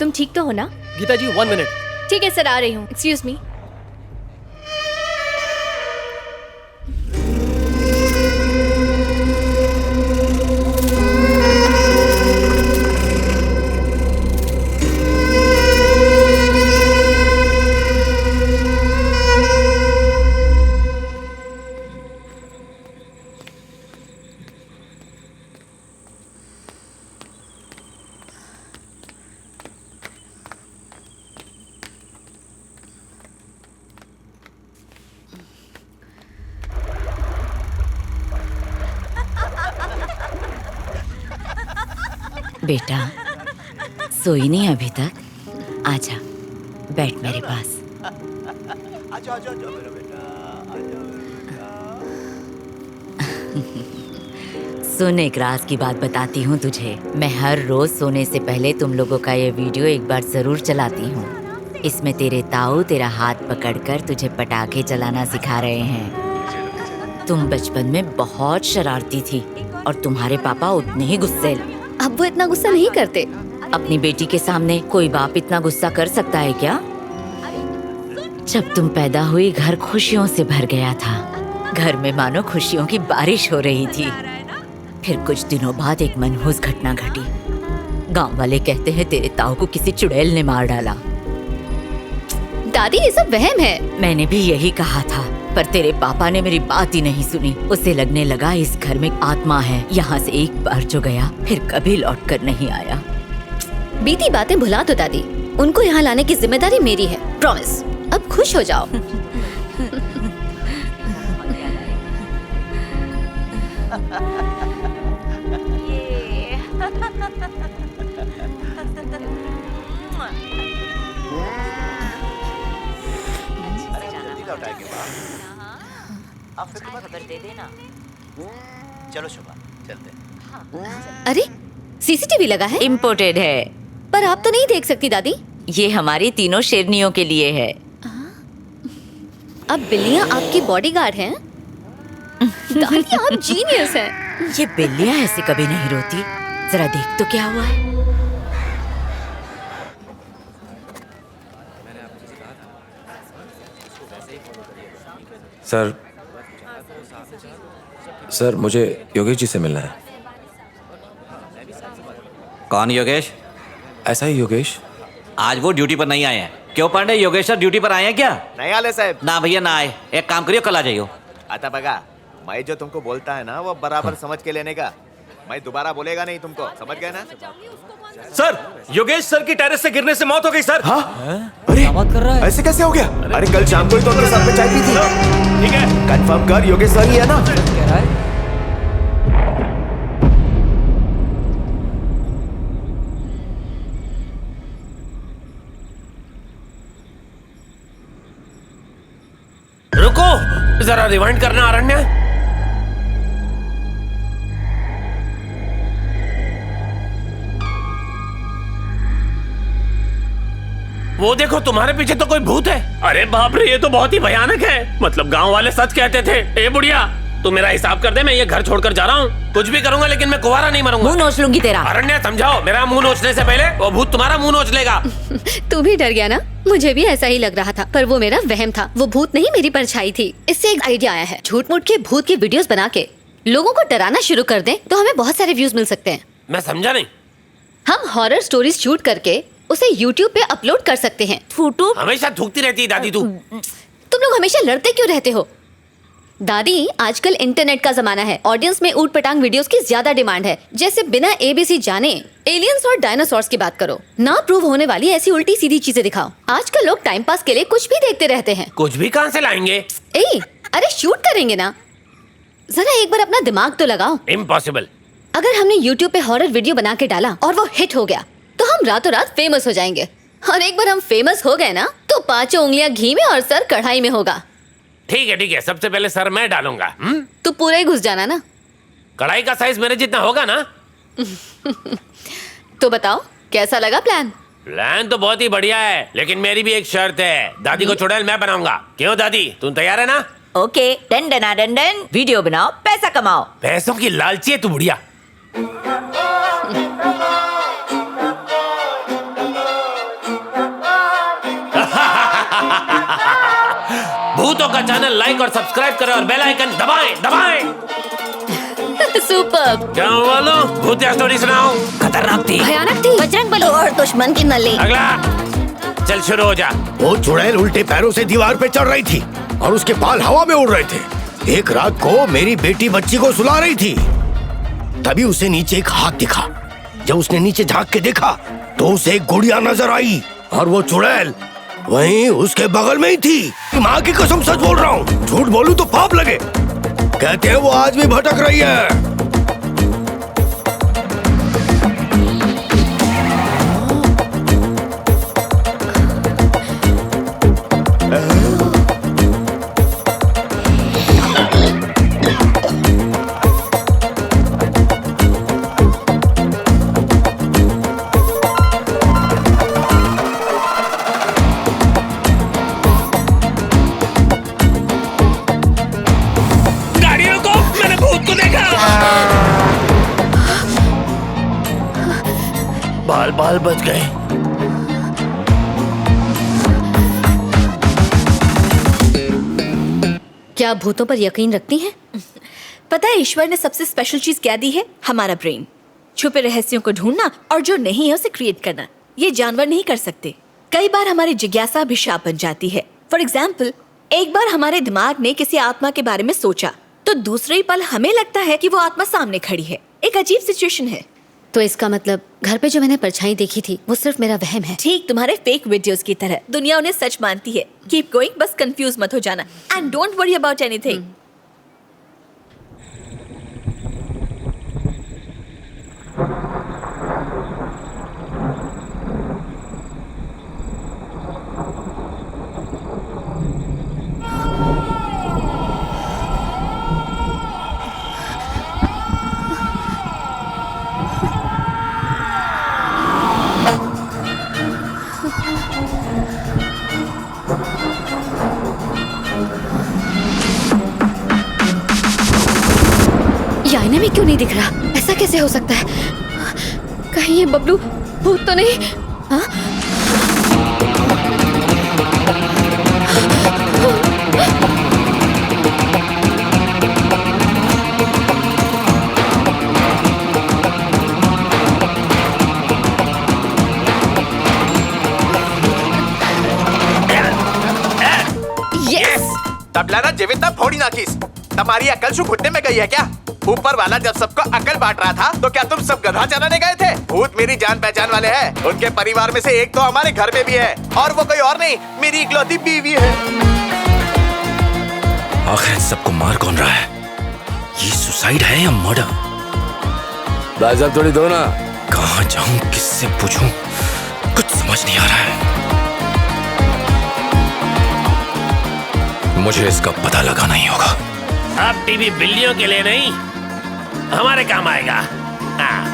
तुम ठीक तो हो ना? गीता जी 1 मिनट। ठीक है सर, आ रही हूँ। Excuse me. बेटा, सोई नहीं अभी तक? आजा, बैठ मेरे पास। सुन, एक राज की बात बताती हूँ तुझे। मैं हर रोज सोने से पहले तुम लोगों का ये वीडियो एक बार जरूर चलाती हूँ। इसमें तेरे ताऊ तेरा हाथ पकड़कर तुझे पटाखे चलाना सिखा रहे हैं। तुम बचपन में बहुत शरारती थी और तुम्हारे पापा उतने ही गुस्सेल। अब वो इतना गुस्सा नहीं करते। अपनी बेटी के सामने कोई बाप इतना गुस्सा कर सकता है क्या? जब तुम पैदा हुई घर खुशियों से भर गया था। घर में मानो खुशियों की बारिश हो रही थी। फिर कुछ दिनों बाद एक मनहूस घटना घटी। गांव वाले कहते हैं तेरे ताऊ को किसी चुड़ैल ने मार डाला। दादी, ये सब वहम है। मैंने भी यही कहा था, पर तेरे पापा ने मेरी बात ही नहीं सुनी। उसे लगने लगा इस घर में आत्मा है। यहाँ से एक बार जो गया फिर कभी लौट कर नहीं आया। बीती बातें भुला दो दादी। उनको यहाँ लाने की जिम्मेदारी मेरी है। प्रॉमिस। अब खुश हो जाओ। खबर दे देना। चलो शुभा, चलते। अरे, सीसीटीवी लगा है? इम्पोर्टेड है। पर आप तो नहीं देख सकती दादी। ये हमारी तीनों शेरनियों के लिए है। अब बिल्लियाँ आपकी बॉडीगार्ड हैं? दादी, आप जीनियस हैं। ये बिल्लियाँ ऐसे कभी नहीं रोती। जरा देख तो क्या हुआ है। सर, मुझे योगेश जी से मिलना है। कौन योगेश? ऐसा ही योगेश। आज वो ड्यूटी पर नहीं आए हैं। क्यों पांडे, योगेश सर ड्यूटी पर आए हैं क्या? नहीं आले साहब। ना भैया, ना आए। एक काम करियो, कल आ जाइयो। आता बगा, मैं जो तुमको बोलता है ना वो बराबर समझ के लेने का। मैं दोबारा बोलेगा नहीं तुमको, समझ गए ना? सर, योगेश सर की टेरेस से गिरने से मौत हो गई सर। हाँ? अरे बात कर रहा है? ऐसे कैसे हो गया? अरे कल शाम को ही तो उनके साथ में चाय पी थी। ठीक है, कंफर्म कर, योगेश सर ही है ना? कह रहा है? रुको, जरा रिवाइंड करना अरण्य। वो देखो, तुम्हारे पीछे तो कोई भूत है। अरे बाप रे, ये तो बहुत ही भयानक है। मतलब गांव वाले सच कहते थे। ए बुढ़िया, तू मेरा हिसाब कर दे, मैं ये घर छोड़कर जा रहा हूँ। कुछ भी करूंगा लेकिन मैं कुंवारा नहीं मरूंगा। मुंह नोच लूंगी तेरा। अरण्या, समझाओ, मेरा मुंह नोचने से पहले वो भूत तुम्हारा मुंह नोच लेगा। तू भी डर गया ना? मुझे भी ऐसा ही लग रहा था, पर वो मेरा वहम था। वो भूत नहीं, मेरी परछाई थी। इससे एक आइडिया आया है। झूठ मूठ के भूत की वीडियोस बना के लोगों को डराना शुरू कर दें तो हमें बहुत सारे व्यूज मिल सकते हैं। मैं समझा नहीं। हम हॉरर स्टोरीज शूट करके उसे YouTube पे अपलोड कर सकते हैं। फूटू हमेशा थूकती रहती है दादी तू। तुम लोग हमेशा लड़ते क्यों रहते हो? दादी, आजकल इंटरनेट का जमाना है। ऑडियंस में ऊट पटांग वीडियोस की ज्यादा डिमांड है। जैसे बिना ABC जाने एलियंस और डायनासोर्स की बात करो। ना प्रूव होने वाली ऐसी उल्टी सीधी चीजें दिखाओ। आजकल लोग टाइम पास के लिए कुछ भी देखते रहते हैं। कुछ भी कहाँ से लाएंगे? अरे शूट करेंगे ना, जरा एक बार अपना दिमाग तो लगाओ। इम्पॉसिबल। अगर हमने YouTube पे हॉरर वीडियो बना के डाला और वो हिट हो गया तो हम रातों रात फेमस हो जाएंगे। और एक बार हम फेमस हो गए ना तो 5 उंगलियां घी में और सर कढ़ाई में होगा। ठीक है ठीक है, सबसे पहले सर मैं डालूंगा। तू पूरा ही घुस जाना ना। कढ़ाई का साइज मेरे जितना होगा ना? तो बताओ कैसा लगा प्लान? प्लान तो बहुत ही बढ़िया है, लेकिन मेरी भी एक शर्त है। दादी को चुड़ैल मैं बनाऊंगा। क्यों दादी, तुम तैयार है ना? ओके, डन डना डन डन, वीडियो बनाओ, पैसा कमाओ। पैसों की लालची है तू बुढ़िया। भूतों का चैनल लाइक और सब्सक्राइब करें और बेल आइकन दबाएं दबाएं। सुपर। क्या हुआ लो? भूतिया स्टोरी सुनाओ। खतरनाक थी, भयानक थी, बजरंग बली और दुश्मन की नली। अगला चल शुरू हो जा। वो चुड़ैल उल्टे पैरों से दीवार पे चढ़ रही थी और उसके बाल हवा में उड़ रहे थे। एक रात को मेरी बेटी बच्ची को सुला रही थी, तभी उसे नीचे एक हाथ दिखा। जब उसने नीचे झांक के देखा तो उसे एक गुड़िया नजर आई और वो चुड़ैल वहीं उसके बगल में ही थी। माँ की कसम सच बोल रहा हूँ, झूठ बोलूं तो पाप लगे। कहते हैं वो आज भी भटक रही है। बाल बच गए। क्या आप भूतों पर यकीन रखती हैं? पता है ईश्वर ने सबसे स्पेशल चीज क्या दी है? हमारा ब्रेन। छुपे रहस्यों को ढूंढना और जो नहीं है उसे क्रिएट करना, ये जानवर नहीं कर सकते। कई बार हमारी जिज्ञासा अभिशाप बन जाती है। फॉर एग्जाम्पल, एक बार हमारे दिमाग ने किसी आत्मा के बारे में सोचा तो दूसरे ही पल हमें लगता है कि वो आत्मा सामने खड़ी है। एक अजीब सिचुएशन है। तो इसका मतलब घर पे जो मैंने परछाई देखी थी वो सिर्फ मेरा वहम है। ठीक तुम्हारे फेक वीडियोस की तरह। दुनिया उन्हें सच मानती है। कीप गोइंग, बस कंफ्यूज मत हो जाना and don't worry about anything. ये आईने में क्यों नहीं दिख रहा? ऐसा कैसे हो सकता है? कहीं ये बबलू भूत तो नहीं? हाँ? तबला जेविता फोड़ी नाखीस। तुम्हारी अकल शु घुटने में गई है क्या? ऊपर वाला जब सबको अकल बांट रहा था तो क्या तुम सब गधा चलाने गए थे? भूत मेरी जान पहचान वाले हैं। उनके परिवार में से एक तो हमारे घर में भी है और वो कोई और नहीं, मेरी इकलौती बीवी है। आखिर सबको मार कौन रहा है? ये सुसाइड है या मर्डर? भाई साहब थोड़ी दो ना। कहाँ जाऊं, किससे पूछूं, कुछ समझ नहीं आ रहा है। मुझे इसका पता लगाना ही होगा। अब टीवी बिल्लियों के लिए नहीं, हमारे काम आएगा। हाँ।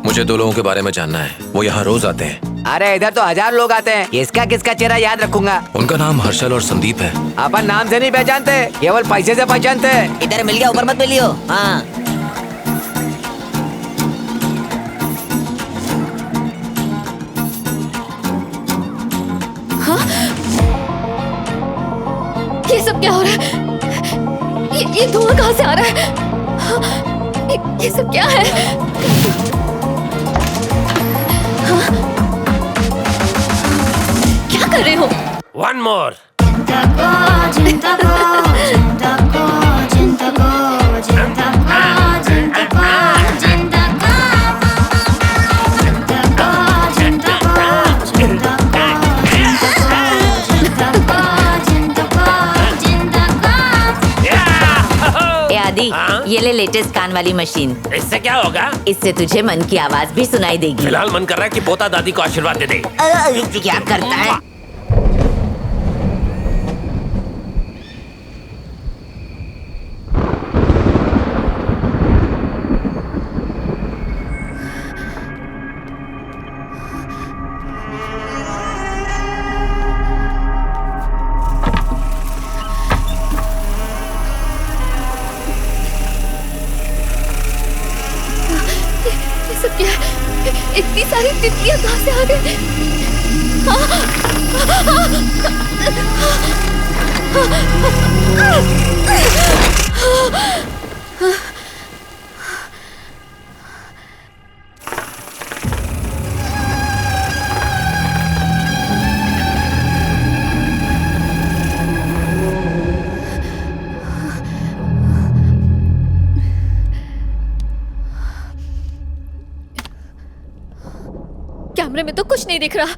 मुझे दो लोगों के बारे में जानना है, वो यहाँ रोज आते हैं। अरे इधर तो 1000 लोग आते हैं, किसका किसका चेहरा याद रखूंगा। उनका नाम हर्षल और संदीप है। अपन नाम से नहीं पहचानते, केवल पैसे से पहचानते। इधर मिल गया, ऊपर मत मिलियो। हाँ। ये सब क्या हो रहा है? ये धुआं कहाँ से आ रहा है? ये सब क्या है? हाँ? क्या कर रहे हो? One more. ये ले लेटेस्ट कान वाली मशीन। इससे क्या होगा? इससे तुझे मन की आवाज भी सुनाई देगी। फिलहाल मन कर रहा है कि पोता दादी को आशीर्वाद दे दे। क्या करता है? सारी तितलियां कहाँ से आ गई? कैमरे में तो कुछ नहीं दिख रहा,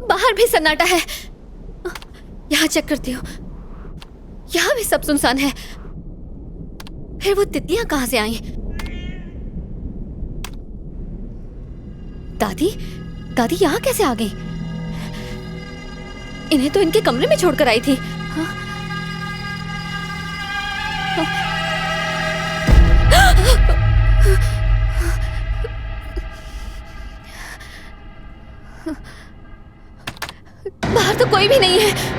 बाहर भी सन्नाटा है। यहाँ चेक करती हूँ, यहाँ भी सब सुनसान है। फिर वो तितलियां कहाँ से आई? दादी, दादी यहाँ कैसे आ गई? इन्हें तो इनके कमरे में छोड़कर आई थी। हाँ? बाहर तो कोई भी नहीं है।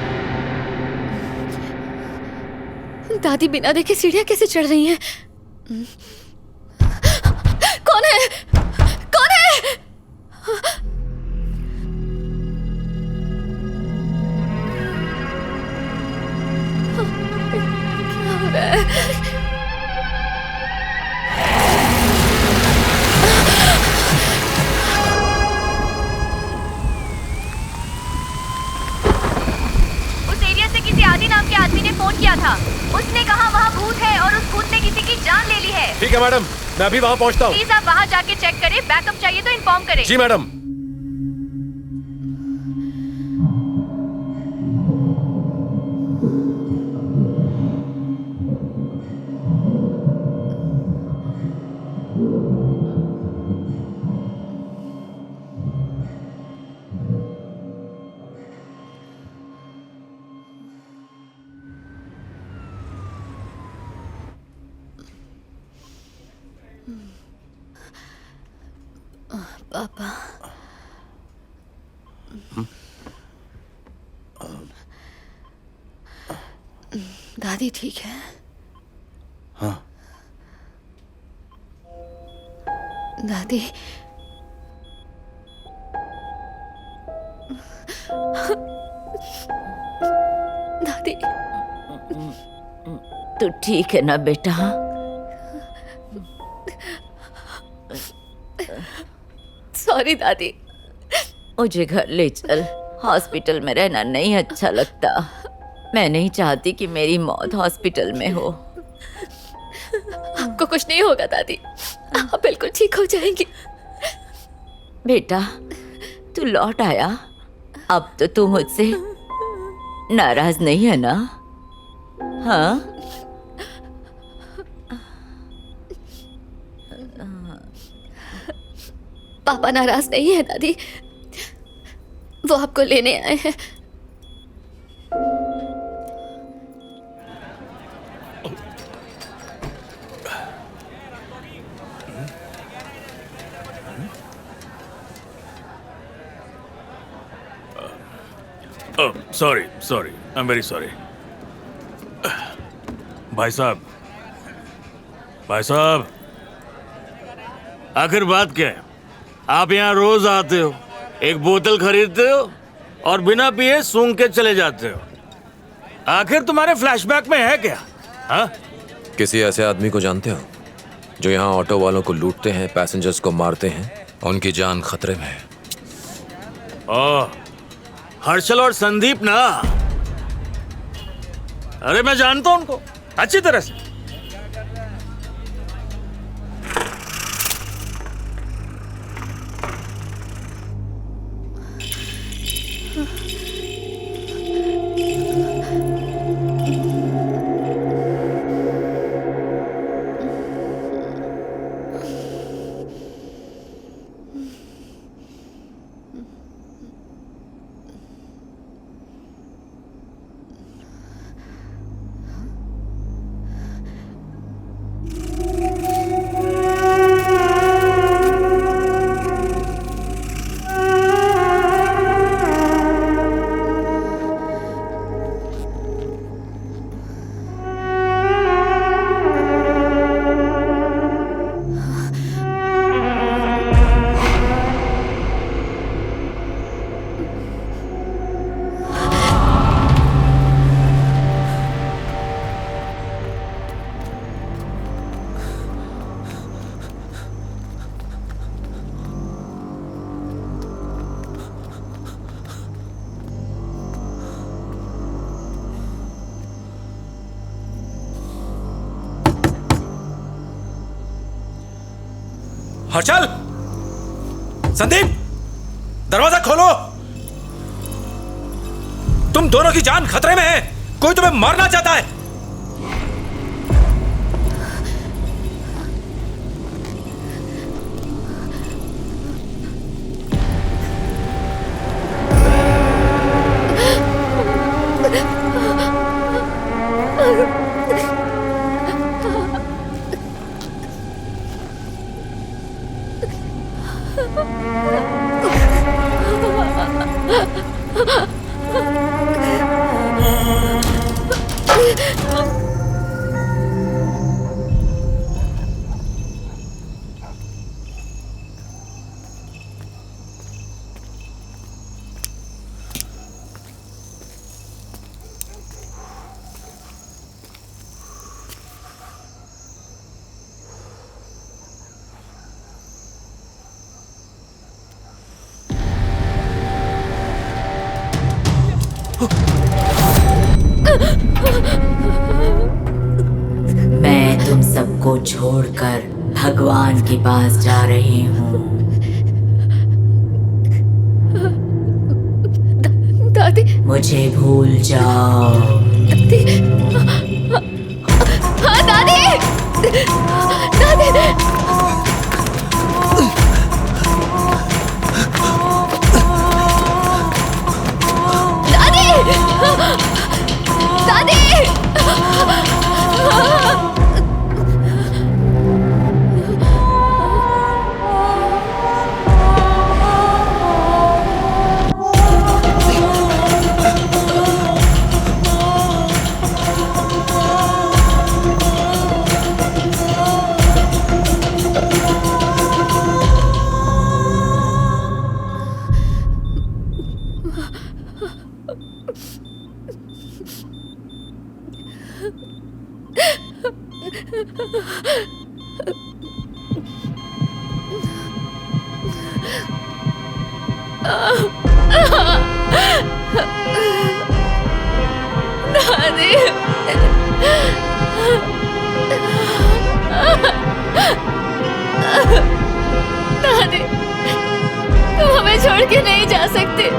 दादी बिना देखे सीढ़ियां कैसे चढ़ रही हैं? कौन है? कौन है? क्या हो रहा है? आदि नाम के आदमी ने फोन किया था। उसने कहा वहाँ भूत है और उस भूत ने किसी की जान ले ली है। ठीक है मैडम, मैं अभी वहाँ पहुँचता हूँ। प्लीज आप वहाँ जाके चेक करें, बैकअप चाहिए तो इन्फॉर्म करें। जी मैडम। पापा, दादी ठीक है? हाँ। दादी, दादी, तू ठीक है ना बेटा? सॉरी दादी। मुझे घर ले चल, हॉस्पिटल में रहना नहीं अच्छा लगता। मैं नहीं चाहती कि मेरी मौत हॉस्पिटल में हो। आपको कुछ नहीं होगा दादी, आप बिल्कुल ठीक हो जाएंगी। बेटा, तू लौट आया, अब तो तू मुझसे नाराज नहीं है ना? हाँ? पापा नाराज नहीं है दादी, वो आपको लेने आए हैं। Sorry sorry, I am very sorry. भाई साहब, भाई साहब, आखिर बात क्या है? आप यहाँ रोज आते हो, एक बोतल खरीदते हो और बिना पिए सूंघ के चले जाते हो। आखिर तुम्हारे फ्लैशबैक में है क्या? हाँ? किसी ऐसे आदमी को जानते हो जो यहाँ ऑटो वालों को लूटते हैं, पैसेंजर्स को मारते हैं, उनकी जान खतरे में है? ओह, हर्षल और संदीप ना? अरे मैं जानता हूं उनको अच्छी तरह से। हर्षल, संदीप, दरवाजा खोलो। तुम दोनों की जान खतरे में है। कोई तुम्हें मारना चाहता है। मैं तुम सबको छोड़कर भगवान के पास जा रही हूँ। दादी, मुझे भूल जाओ। दादी, हाँ दादी, दादी, दादी, दादी, तुम हमें छोड़ के नहीं जा सकते।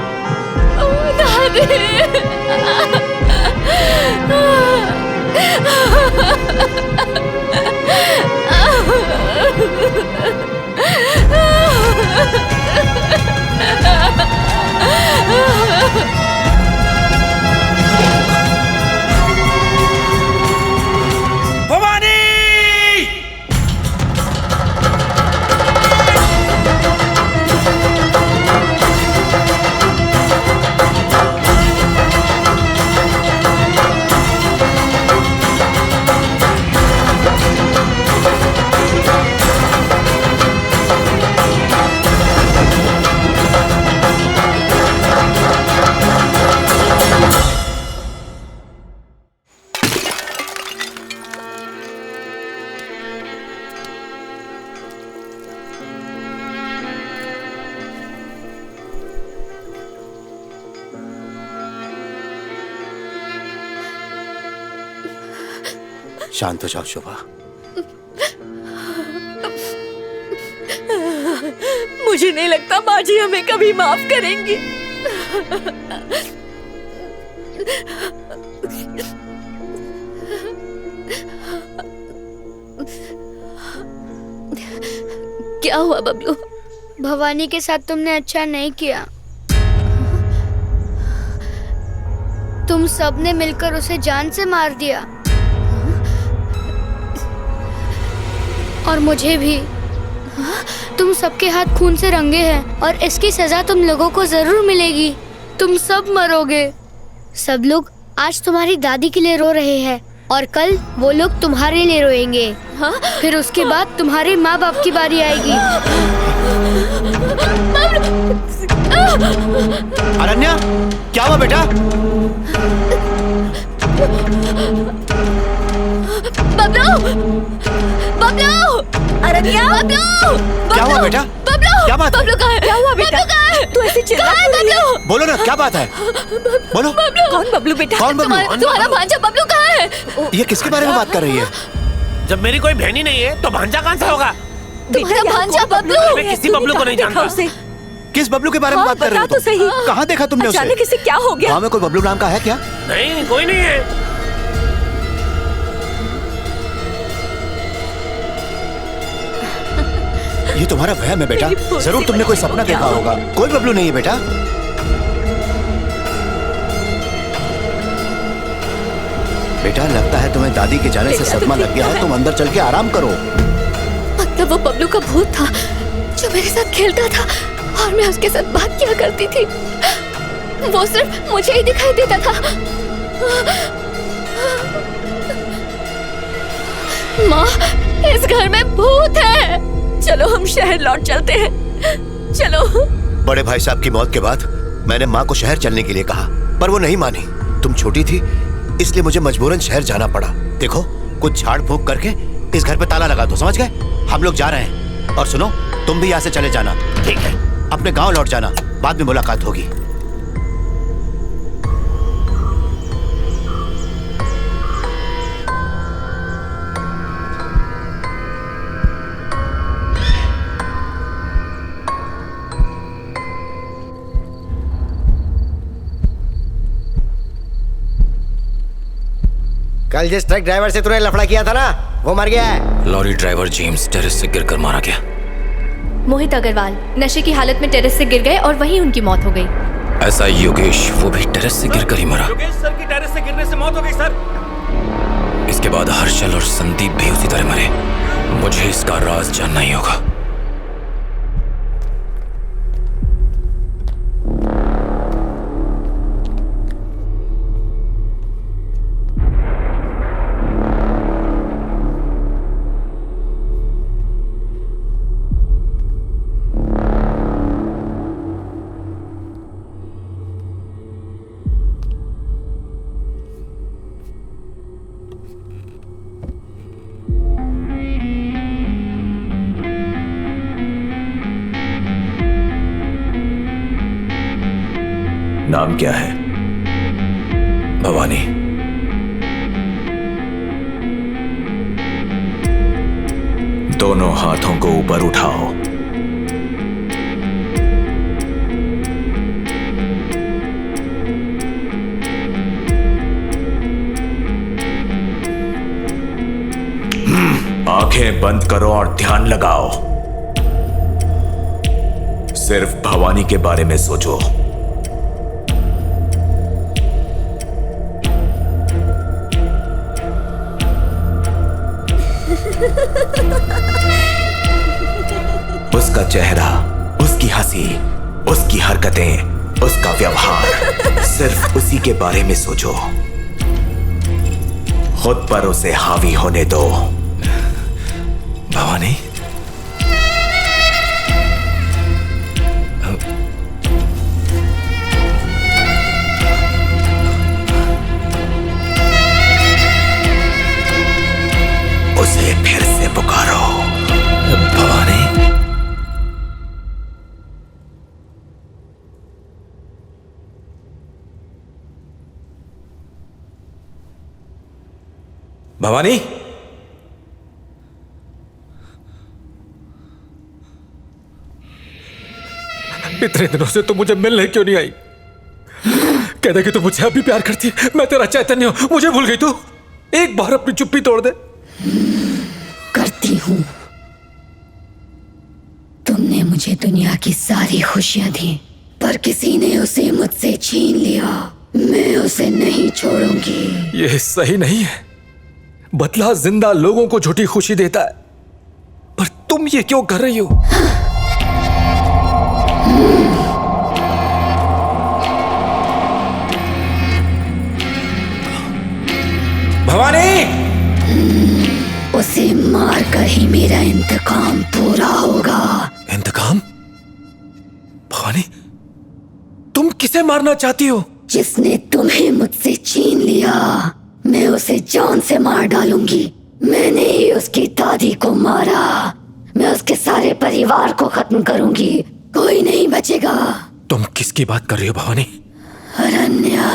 शांत हो जाओ शोभा। मुझे नहीं लगता माँ जी हमें कभी माफ करेंगी। क्या हुआ बबलू? भवानी के साथ तुमने अच्छा नहीं किया। तुम सबने मिलकर उसे जान से मार दिया और मुझे भी। तुम सबके हाथ खून से रंगे हैं और इसकी सजा तुम लोगों को जरूर मिलेगी। तुम सब मरोगे। सब लोग आज तुम्हारी दादी के लिए रो रहे हैं और कल वो लोग तुम्हारे लिए रोएंगे। हाँ? फिर उसके बाद तुम्हारे माँ बाप की बारी आएगी। अरण्या, क्या हुआ बेटा? बबलू, बबलू, अरण्या, बबलू, क्या हुआ बेटा? बबलू, क्या बात है? बबलू कहाँ है? क्या हुआ बेटा? तू ऐसे चिल्ला क्यों रही है? बोलो ना, क्या बात है? बोलो। कौन बबलू बेटा? कौन बबलू? तुम्हारा भांजा बबलू कहाँ है? ये किसके बारे में बात कर रही है? जब मेरी कोई बहनी नहीं है तो भांजा कहाँ से होगा? तुम्हारा भांजा बबलू। मैं किसी बबलू को नहीं जानता। किस बबलू के बारे में बात कर रहे हो तो सही। तुम? कहाँ देखा तुमने उसे? अचानक इसे क्या हो गया? गाँव में कोई बबलू नाम का है क्या? नहीं, कोई नहीं है। ये तुम्हारा वहम है बेटा। जरूर तुमने कोई सपना देखा होगा। कोई बबलू नहीं है बेटा। बेटा लगता है तुम्हें दादी के जाने से सदमा लग गया है। तुम अंदर चल के आराम करो। मतलब वो बबलू का भूत था जो मेरे साथ खेलता था और मैं उसके साथ बात किया करती थी। वो सिर्फ मुझे ही दिखाई देता था। माँ, इस घर में भूत है। चलो हम शहर लौट चलते हैं। चलो। बड़े भाई साहब की मौत के बाद मैंने माँ को शहर चलने के लिए कहा, पर वो नहीं मानी। तुम छोटी थी इसलिए मुझे मजबूरन शहर जाना पड़ा। देखो कुछ झाड़ फूक करके इस घर पे ताला लगा दो, समझ गए? हम लोग जा रहे हैं। और सुनो, तुम भी यहाँ से चले जाना। ठीक है। अपने गांव लौट जाना, बाद में मुलाकात होगी। कल जिस ट्रक ड्राइवर से तूने लफड़ा किया था ना, वो मर गया है। लॉरी ड्राइवर जेम्स टेरेस से गिरकर मारा गया। मोहित अग्रवाल नशे की हालत में टेरेस से गिर गए और वहीं उनकी मौत हो गई। ऐसा योगेश, वो भी टेरेस से गिरकर ही मरा। योगेश सर की टेरेस से गिरने से मौत हो गई सर। इसके बाद हर्षल और संदीप भी उसी तरह मरे। मुझे इसका राज जानना ही होगा। नाम क्या है? भवानी। दोनों हाथों को ऊपर उठाओ। आंखें बंद करो और ध्यान लगाओ। सिर्फ भवानी के बारे में सोचो। उसका चेहरा, उसकी हंसी, उसकी हरकतें, उसका व्यवहार, सिर्फ उसी के बारे में सोचो। खुद पर उसे हावी होने दो। भवानी, उसे फिर से पुकारो। भवानी, भवानी, इतने दिनों से तुम मुझे मिलने क्यों नहीं आई? कहते कि तू मुझे अभी प्यार करती है। मैं तेरा चैतन्य हूं, मुझे भूल गई तू? एक बार अपनी चुप्पी तोड़ दे। करती हूँ। तुमने मुझे दुनिया की सारी खुशियां दी, पर किसी ने उसे मुझसे छीन लिया। मैं उसे नहीं छोड़ूंगी। यह सही नहीं है। बदला जिंदा लोगों को झूठी खुशी देता है, पर तुम ये क्यों कर रही हो? भवानी, उसे मार कर ही मेरा इंतकाम पूरा होगा। इंतकाम? भवानी, तुम किसे मारना चाहती हो? जिसने तुम्हें मुझसे छीन लिया, मैं उसे जान से मार डालूंगी। मैंने ही उसकी दादी को मारा। मैं उसके सारे परिवार को खत्म करूंगी। कोई नहीं बचेगा। तुम किसकी बात कर रही हो भवानी? अरण्या।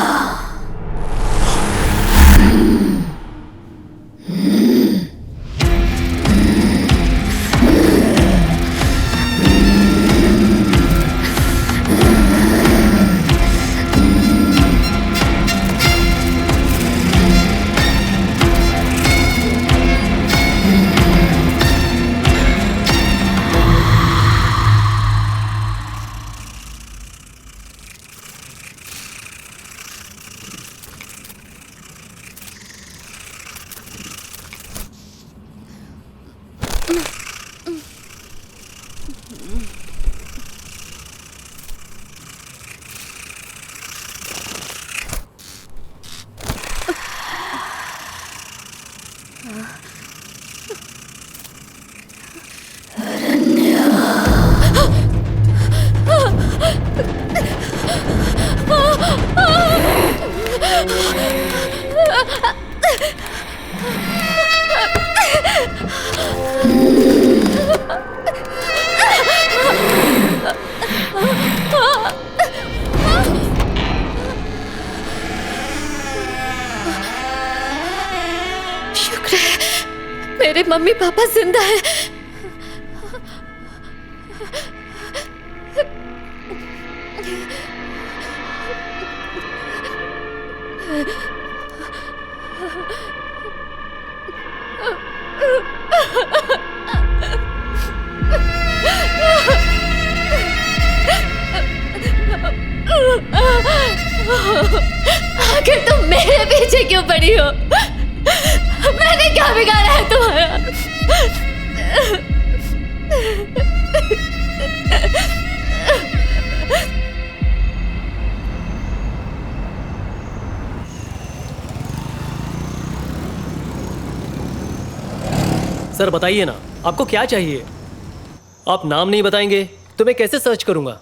शुक्र है मेरे मम्मी पापा जिंदा है। आखिर तुम मेरे पीछे क्यों पड़ी हो? मैंने क्या बिगाड़ा है तुम्हारा? सर बताइए ना, आपको क्या चाहिए? आप नाम नहीं बताएंगे तो मैं कैसे सर्च करूंगा?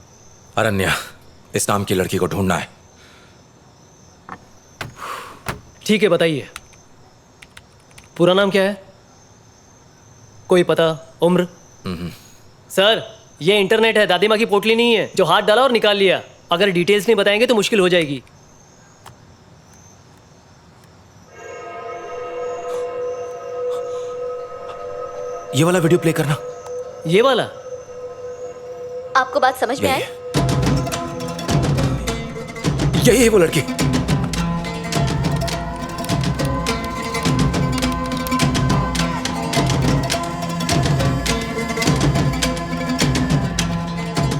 अरण्या, इस नाम की लड़की को ढूंढना है। ठीक है बताइए। पूरा नाम क्या है? कोई पता, उम्र? सर ये इंटरनेट है, दादी माँ की पोटली नहीं है जो हाथ डाला और निकाल लिया। अगर डिटेल्स नहीं बताएंगे तो मुश्किल हो जाएगी। ये वाला वीडियो प्ले करना। ये वाला? आपको बात समझ में आई? यही है वो लड़की।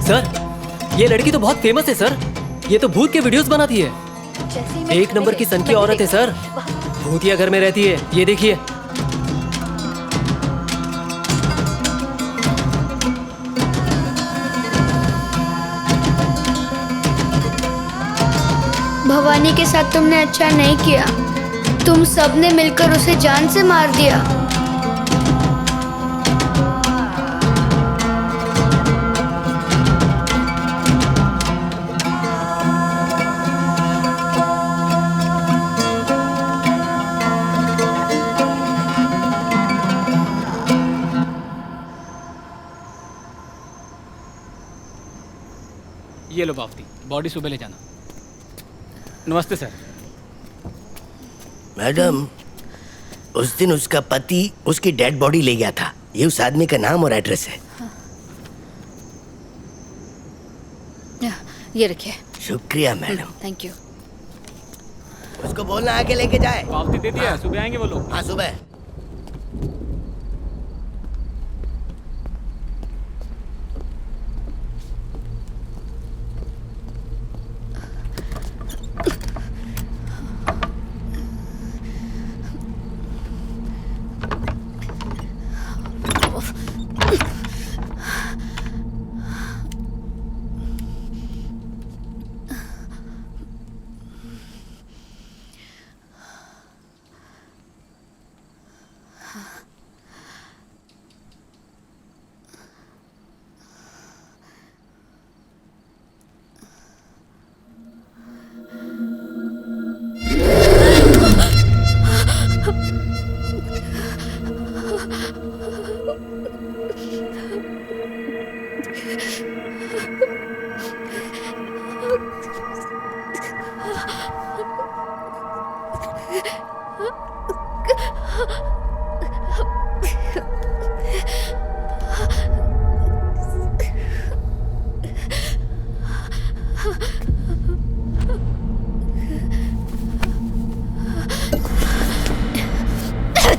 सर ये लड़की तो बहुत फेमस है सर। ये तो भूत के वीडियोस बनाती है। एक नंबर की सन की औरत है सर। भूतिया घर में रहती है। ये देखिए। भवानी के साथ तुमने अच्छा नहीं किया। तुम सबने मिलकर उसे जान से मार दिया। ये लो बाफ्ती, बॉडी सुबह ले जाना। नमस्ते सर। मैडम, उस दिन उसका पति उसकी डेड बॉडी ले गया था। ये उस आदमी का नाम और एड्रेस है। ये रखिए। शुक्रिया मैडम। Thank you. उसको बोलना आके लेके जाए। बाफ्ती दे दिया, सुबह आएंगे वो लोग। हाँ सुबह।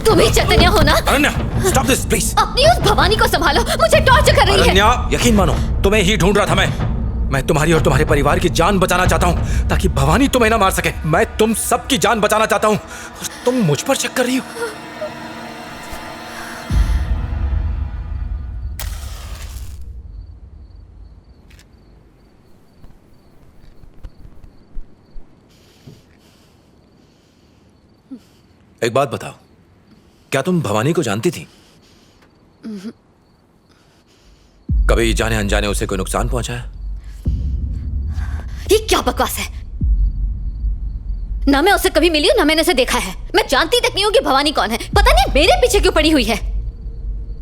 तुम ही चैतन्य हो ना? अरण्या, स्टॉप दिस प्लीज। अपनी उस भवानी को संभालो, मुझे टॉर्चर कर रही है। अरण्या, यकीन मानो, तुम्हें ही ढूंढ रहा था मैं तुम्हारी और तुम्हारे परिवार की जान बचाना चाहता हूँ ताकि भवानी तुम्हें ना मार सके। मैं तुम सबकी जान बचाना चाहता हूँ और तुम मुझ पर शक कर रही हो। एक बात बताओ, क्या तुम भवानी को जानती थी? कभी जाने अनजाने उसे कोई नुकसान पहुंचाया? ये क्या बकवास है? ना मैं उससे कभी मिली हूं, ना मैंने उसे देखा है। मैं जानती तक नहीं हूं कि भवानी कौन है। पता नहीं मेरे पीछे क्यों पड़ी हुई है।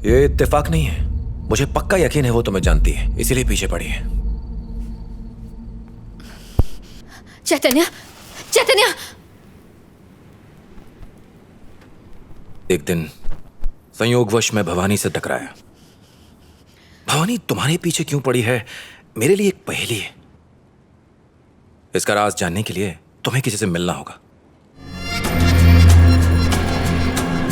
ये इत्तेफाक नहीं है, मुझे पक्का यकीन है वो तुम्हें जानती है, इसीलिए पीछे पड़ी है। चैतन्य, चैतन्य! एक दिन संयोगवश मैं भवानी से टकराया। भवानी तुम्हारे पीछे क्यों पड़ी है, मेरे लिए एक पहेली है। इसका राज जानने के लिए तुम्हें किसी से मिलना होगा।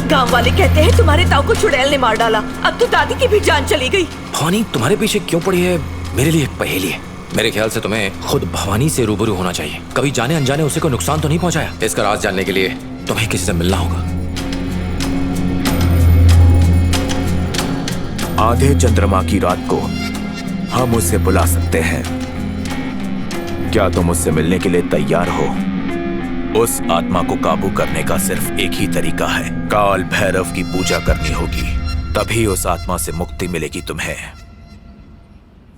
गांव वाले कहते हैं तुम्हारे ताऊ को चुड़ैल ने मार डाला। अब तो दादी की भी जान चली गई। भवानी तुम्हारे पीछे क्यों पड़ी है, मेरे लिए एक पहेली है। मेरे ख्याल से तुम्हें खुद भवानी से रूबरू होना चाहिए। कभी जाने अनजाने उसे कोई नुकसान तो नहीं पहुंचाया? इसका राज जानने के लिए तुम्हें किसी से मिलना होगा। आधे चंद्रमा की रात को हम उसे बुला सकते हैं। क्या तुम उससे मिलने के लिए तैयार हो? उस आत्मा को काबू करने का सिर्फ एक ही तरीका है, काल भैरव की पूजा करनी होगी, तभी उस आत्मा से मुक्ति मिलेगी तुम्हें।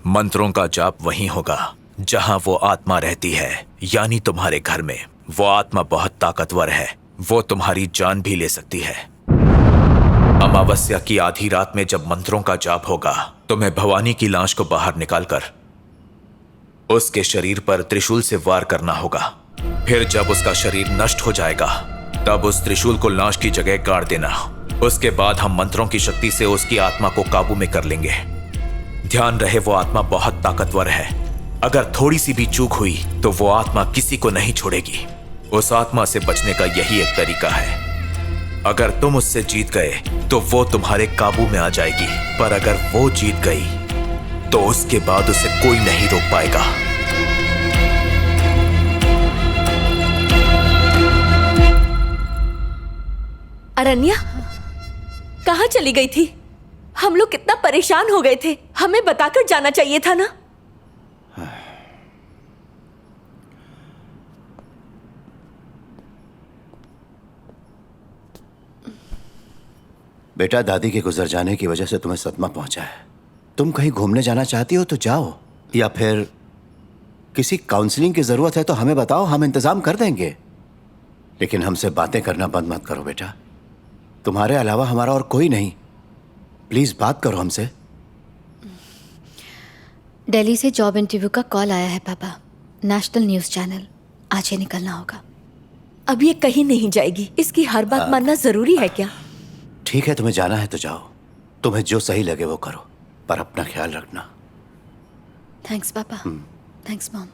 मंत्रों का जाप वहीं होगा जहां वो आत्मा रहती है, यानी तुम्हारे घर में। वो आत्मा बहुत ताकतवर है, वो तुम्हारी जान भी ले सकती है। अमावस्या की आधी रात में जब मंत्रों का जाप होगा, तुम्हें भवानी की लाश को बाहर निकालकर उसके शरीर पर त्रिशूल से वार करना होगा। फिर जब उसका शरीर नष्ट हो जाएगा, तब उस त्रिशूल को लाश की जगह गाड़ देना। उसके बाद हम मंत्रों की शक्ति से उसकी आत्मा को काबू में कर लेंगे। ध्यान रहे, वो आत्मा बहुत ताकतवर है। अगर थोड़ी सी भी चूक हुई तो वो आत्मा किसी को नहीं छोड़ेगी। उस आत्मा से बचने का यही एक तरीका है। अगर तुम उससे जीत गए तो वो तुम्हारे काबू में आ जाएगी, पर अगर वो जीत गई तो उसके बाद उसे कोई नहीं रोक पाएगा। अरण्या कहाँ चली गई थी? हम लोग कितना परेशान हो गए थे, हमें बताकर जाना चाहिए था ना। बेटा, दादी के गुजर जाने की वजह से तुम्हें सदमा पहुंचा है। तुम कहीं घूमने जाना चाहती हो तो जाओ, या फिर किसी काउंसलिंग की जरूरत है तो हमें बताओ, हम इंतजाम कर देंगे। लेकिन हमसे बातें करना बंद मत करो बेटा। तुम्हारे अलावा हमारा और कोई नहीं। प्लीज बात करो हमसे। दिल्ली से जॉब इंटरव्यू का कॉल आया है पापा, नेशनल न्यूज चैनल। आज ही निकलना होगा। अब ये कहीं नहीं जाएगी, इसकी हर बात मानना जरूरी है क्या? ठीक है, तुम्हें जाना है तो जाओ, तुम्हें जो सही लगे वो करो, पर अपना ख्याल रखना। थैंक्स पापा। Thanks mom.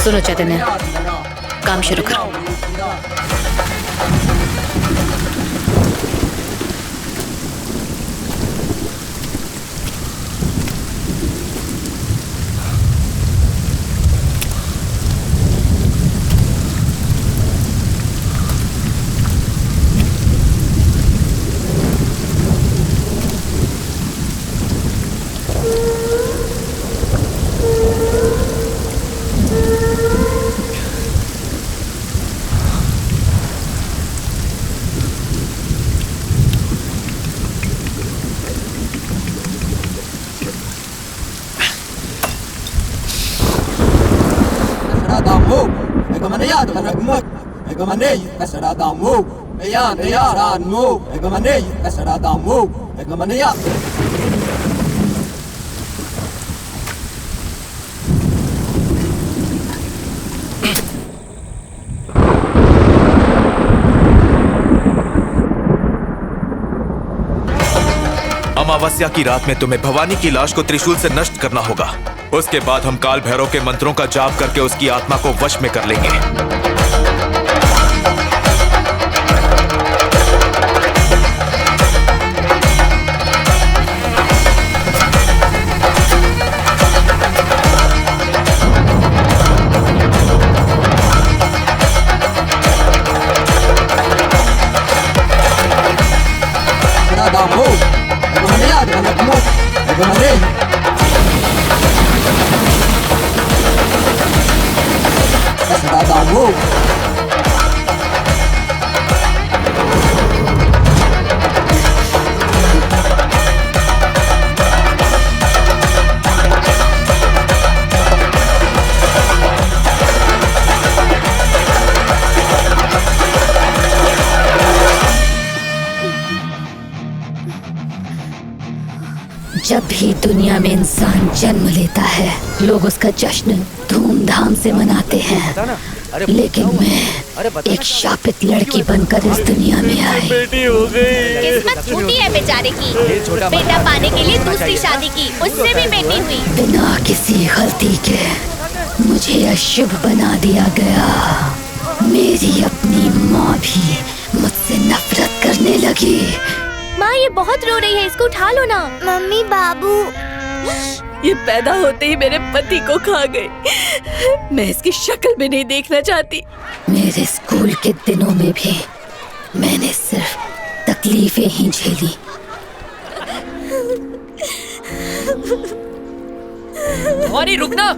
सुनो चैतन्य, काम शुरू करो। अमावस्या की रात में तुम्हें भवानी की लाश को त्रिशूल से नष्ट करना होगा। उसके बाद हम काल भैरव के मंत्रों का जाप करके उसकी आत्मा को वश में कर लेंगे। जब भी दुनिया में इंसान जन्म लेता है, लोग उसका जश्न धूमधाम से मनाते हैं, लेकिन मैं एक शापित लड़की बनकर इस दुनिया में आई। बेटी हो गई। किस्मत फूटी है बेचारे की। बेटा पाने के लिए दूसरी शादी की, उससे भी बेटी हुई। बिना किसी गलती के मुझे अशुभ बना दिया गया। मेरी अपनी माँ भी मुझसे नफरत करने लगी। माँ ये बहुत रो रही है, इसको उठा लो ना। मम्मी बाबू, ये पैदा होते ही मेरे पति को खा गई। मैं इसकी शक्ल भी नहीं देखना चाहती। मेरे स्कूल के दिनों में भी मैंने सिर्फ तकलीफें ही झेली। भवानी रुकना।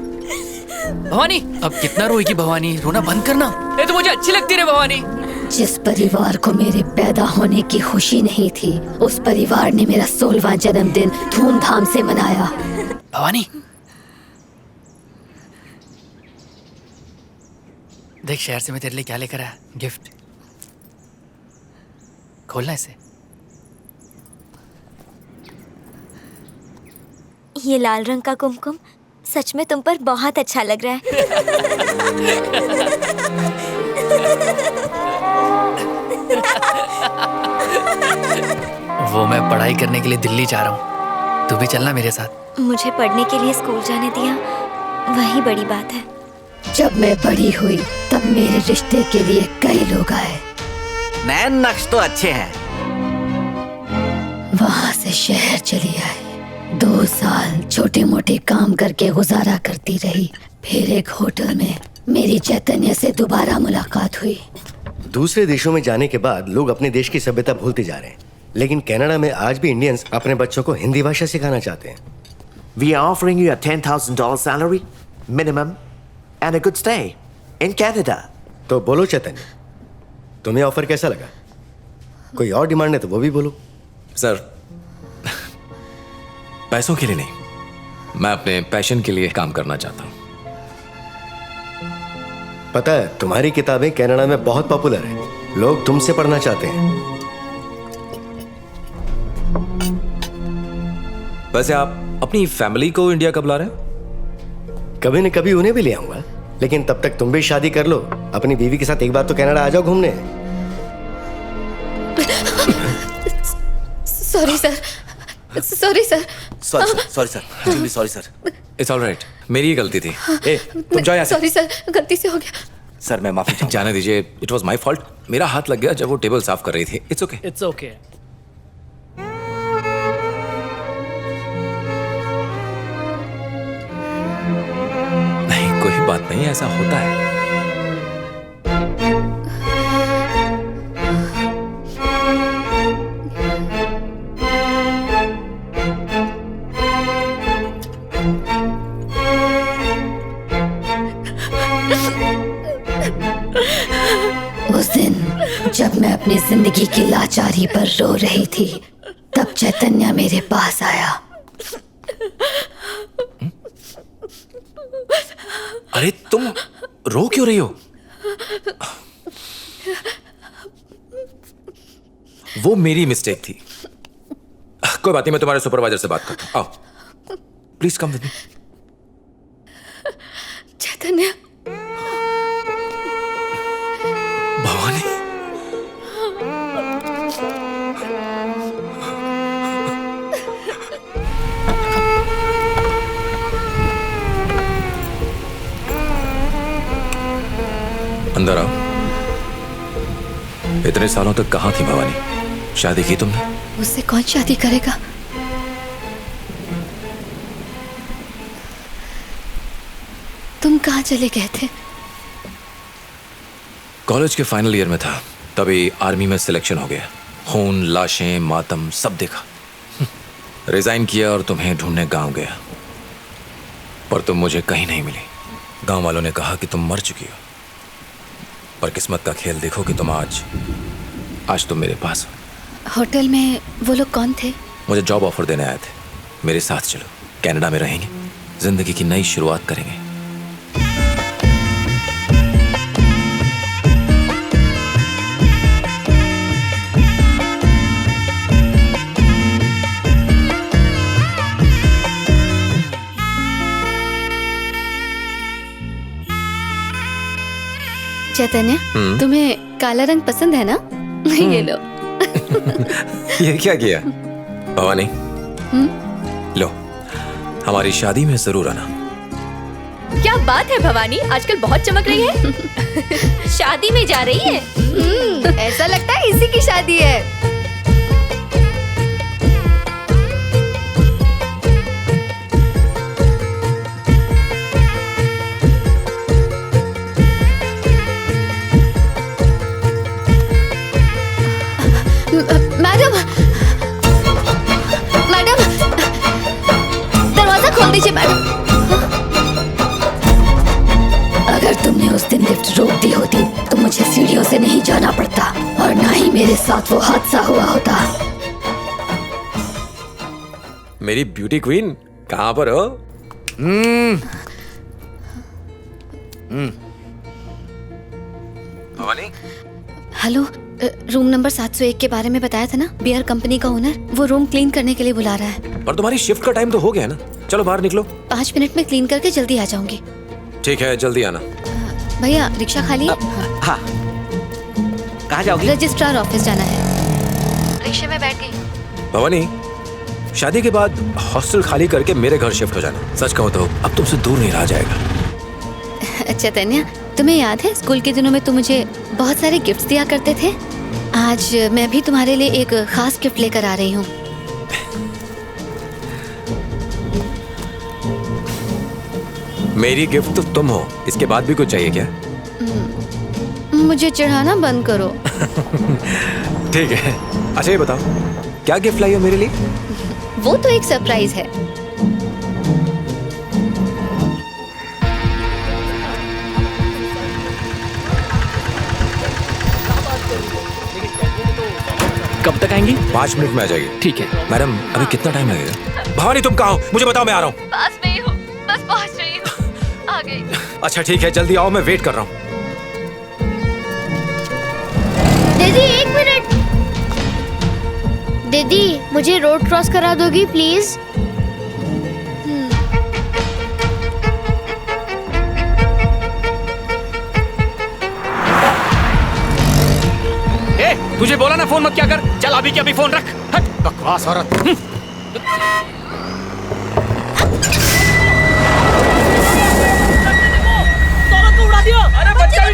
भवानी अब कितना रोएगी भवानी, रोना बंद करना। ये तो मुझे अच्छी लगती है भवानी। जिस परिवार को मेरे पैदा होने की खुशी नहीं थी, उस परिवार ने मेरा 16वां जन्मदिन धूमधाम से मनाया। भवानी देख, शहर से मैं तेरे लिए क्या लेकर आया, गिफ्ट। खोलना इसे। ये लाल रंग का कुमकुम सच में तुम पर बहुत अच्छा लग रहा है। वो मैं पढ़ाई करने के लिए दिल्ली जा रहा हूँ, तू भी चलना मेरे साथ। मुझे पढ़ने के लिए स्कूल जाने दिया, वही बड़ी बात है। जब मैं बड़ी हुई तब मेरे रिश्ते के लिए कई लोग आए। नए नक्श तो अच्छे हैं। वहाँ से शहर चली आई। 2 साल छोटे मोटे काम करके गुजारा करती रही। फिर एक होटल में मेरी चैतन्य से दोबारा मुलाकात हुई। दूसरे देशों में जाने के बाद लोग अपने देश की सभ्यता भूलते जा रहे हैं, लेकिन कनाडा में आज भी इंडियंस अपने बच्चों को हिंदी भाषा सिखाना चाहते हैं। We are offering you a $10,000 salary, minimum, and a good stay in Canada. तो बोलो चैतन्य, तुम्हें ऑफर कैसा लगा? कोई और डिमांड है तो वो भी बोलो। सर, पैसों के लिए नहीं, मैं अपने पैशन के लिए काम करना चाहता हूँ। पता है, तुम्हारी किताबें कनाडा में बहुत पॉपुलर है, लोग तुमसे पढ़ना चाहते हैं। वैसे आप अपनी फैमिली को इंडिया कब ला रहे हैं? कभी न कभी उन्हें भी ले आऊंगा, लेकिन तब तक तुम भी शादी कर लो, अपनी बीवी के साथ एक बार तो कनाडा आ जाओ घूमने। Sorry sir, sorry sir. Sorry sir, sorry sir. It's alright, मेरी ही गलती थी। ए, तुम जाओ यहाँ से। सॉरी सर, गलती से हो गया। सर मैं माफी चाहूँ। जाने दीजिए, इट वॉज माई फॉल्ट। मेरा हाथ लग गया जब वो टेबल साफ कर रही थी। It's okay. It's okay. नहीं, कोई बात नहीं, ऐसा होता है। उस दिन जब मैं अपनी जिंदगी की लाचारी पर रो रही थी, तब चैतन्य मेरे पास आया। अरे तुम रो क्यों रही हो? वो मेरी मिस्टेक थी। कोई बात नहीं, मैं तुम्हारे सुपरवाइजर से बात करता हूँ। आओ, प्लीज कम विद मी। चैतन्य। भवानी। अंदर आओ। इतने सालों तक कहाँ थी भवानी? शादी की तुमने? उससे कौन शादी करेगा? तुम कहाँ चले गए थे? कॉलेज के फाइनल ईयर में था, तभी आर्मी में सिलेक्शन हो गया। खून, लाशें, मातम सब देखा। रिजाइन किया और तुम्हें ढूंढने गांव गया, पर तुम मुझे कहीं नहीं मिली। गांव वालों ने कहा कि तुम मर चुकी हो, पर किस्मत का खेल देखो कि तुम आज तुम मेरे पास हो। होटल में वो लोग कौन थे? मुझे जॉब ऑफर देने आए थे। मेरे साथ चलो, कनाडा में रहेंगे, जिंदगी की नई शुरुआत करेंगे। चैतन्य, तुम्हें काला रंग पसंद है ना? ये लो। ये क्या किया भवानी? लो, हमारी शादी में जरूर आना। क्या बात है भवानी, आजकल बहुत चमक रही है। शादी में जा रही है? ऐसा लगता है इसी की शादी है। मैडम, मैडम, दरवाजा खोल दीजिए मैडम। अगर तुमने उस दिन लिफ्ट रोक दी होती तो मुझे सीढ़ियों से नहीं जाना पड़ता और ना ही मेरे साथ वो हादसा हुआ होता। मेरी ब्यूटी क्वीन कहाँ पर हो? भवानी। हेलो, रूम नंबर 701 के बारे में बताया था ना? बियर कंपनी का ओनर वो रूम क्लीन करने के लिए बुला रहा है। पर तुम्हारी शिफ्ट का टाइम तो हो गया ना, चलो बाहर निकलो। 5 मिनट में क्लीन करके जल्दी आ जाऊंगी। ठीक है, जल्दी आना। भैया, रिक्शा खाली है? हाँ। कहाँ जाओगी? रजिस्ट्रार ऑफिस जाना है। रिक्शे में बैठ गई। भवानी, शादी के बाद हॉस्टल खाली करके मेरे घर शिफ्ट हो जाना। सच कहो तो अब तुमसे दूर नहीं रहा जाएगा। चैतन्य, तुम्हें याद है स्कूल के दिनों में तुम मुझे बहुत सारे गिफ्ट्स दिया करते थे? आज मैं भी तुम्हारे लिए एक खास गिफ्ट लेकर आ रही हूँ। मेरी गिफ्ट तो तुम हो, इसके बाद भी कुछ चाहिए क्या? मुझे चढ़ाना बंद करो। ठीक है। अच्छा ये बताओ, क्या गिफ्ट लाई हो मेरे लिए? वो तो एक सरप्राइज है। कब तक आएंगी? 5 मिनट में आ जाएगी। ठीक है। मैडम, अभी कितना टाइम लगेगा? भवानी तुम कहाँ हो? मुझे बताओ, मैं आ रहा हूँ। पास में ही हूँ, बस पहुँच रही हूँ। आ गई। अच्छा ठीक है, जल्दी आओ, मैं वेट कर रहा हूँ। दीदी 1 मिनट। दीदी, मुझे रोड क्रॉस करा दोगी प्लीज? तुझे बोला ना फोन मत क्या कर। चल अभी के अभी फोन रख। हट बकवास औरत। उड़ा दिया। अरे बच्चा भी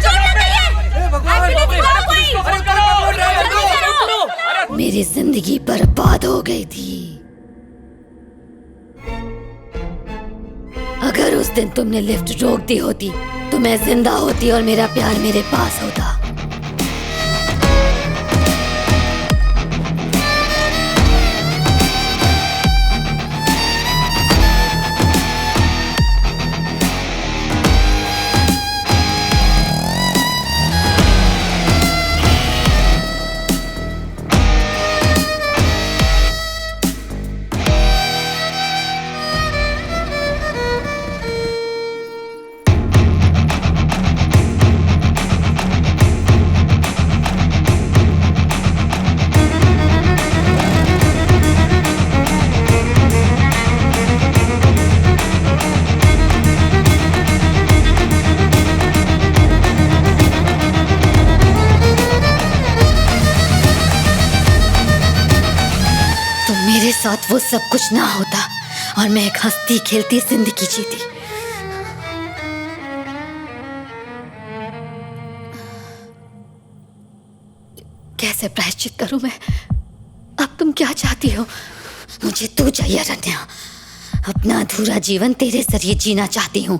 मेरी जिंदगी बर्बाद हो गई थी। अगर उस दिन तुमने लिफ्ट रोक दी होती तो मैं जिंदा होती और मेरा प्यार मेरे पास होता। मेरे साथ वो सब कुछ ना होता और मैं एक हंसती खेलती जिंदगी जीती। कैसे प्रायश्चित करूं मैं? अब तुम क्या चाहती हो? मुझे तू चाहिए रन्या। अपना अधूरा जीवन तेरे जरिए जीना चाहती हूँ।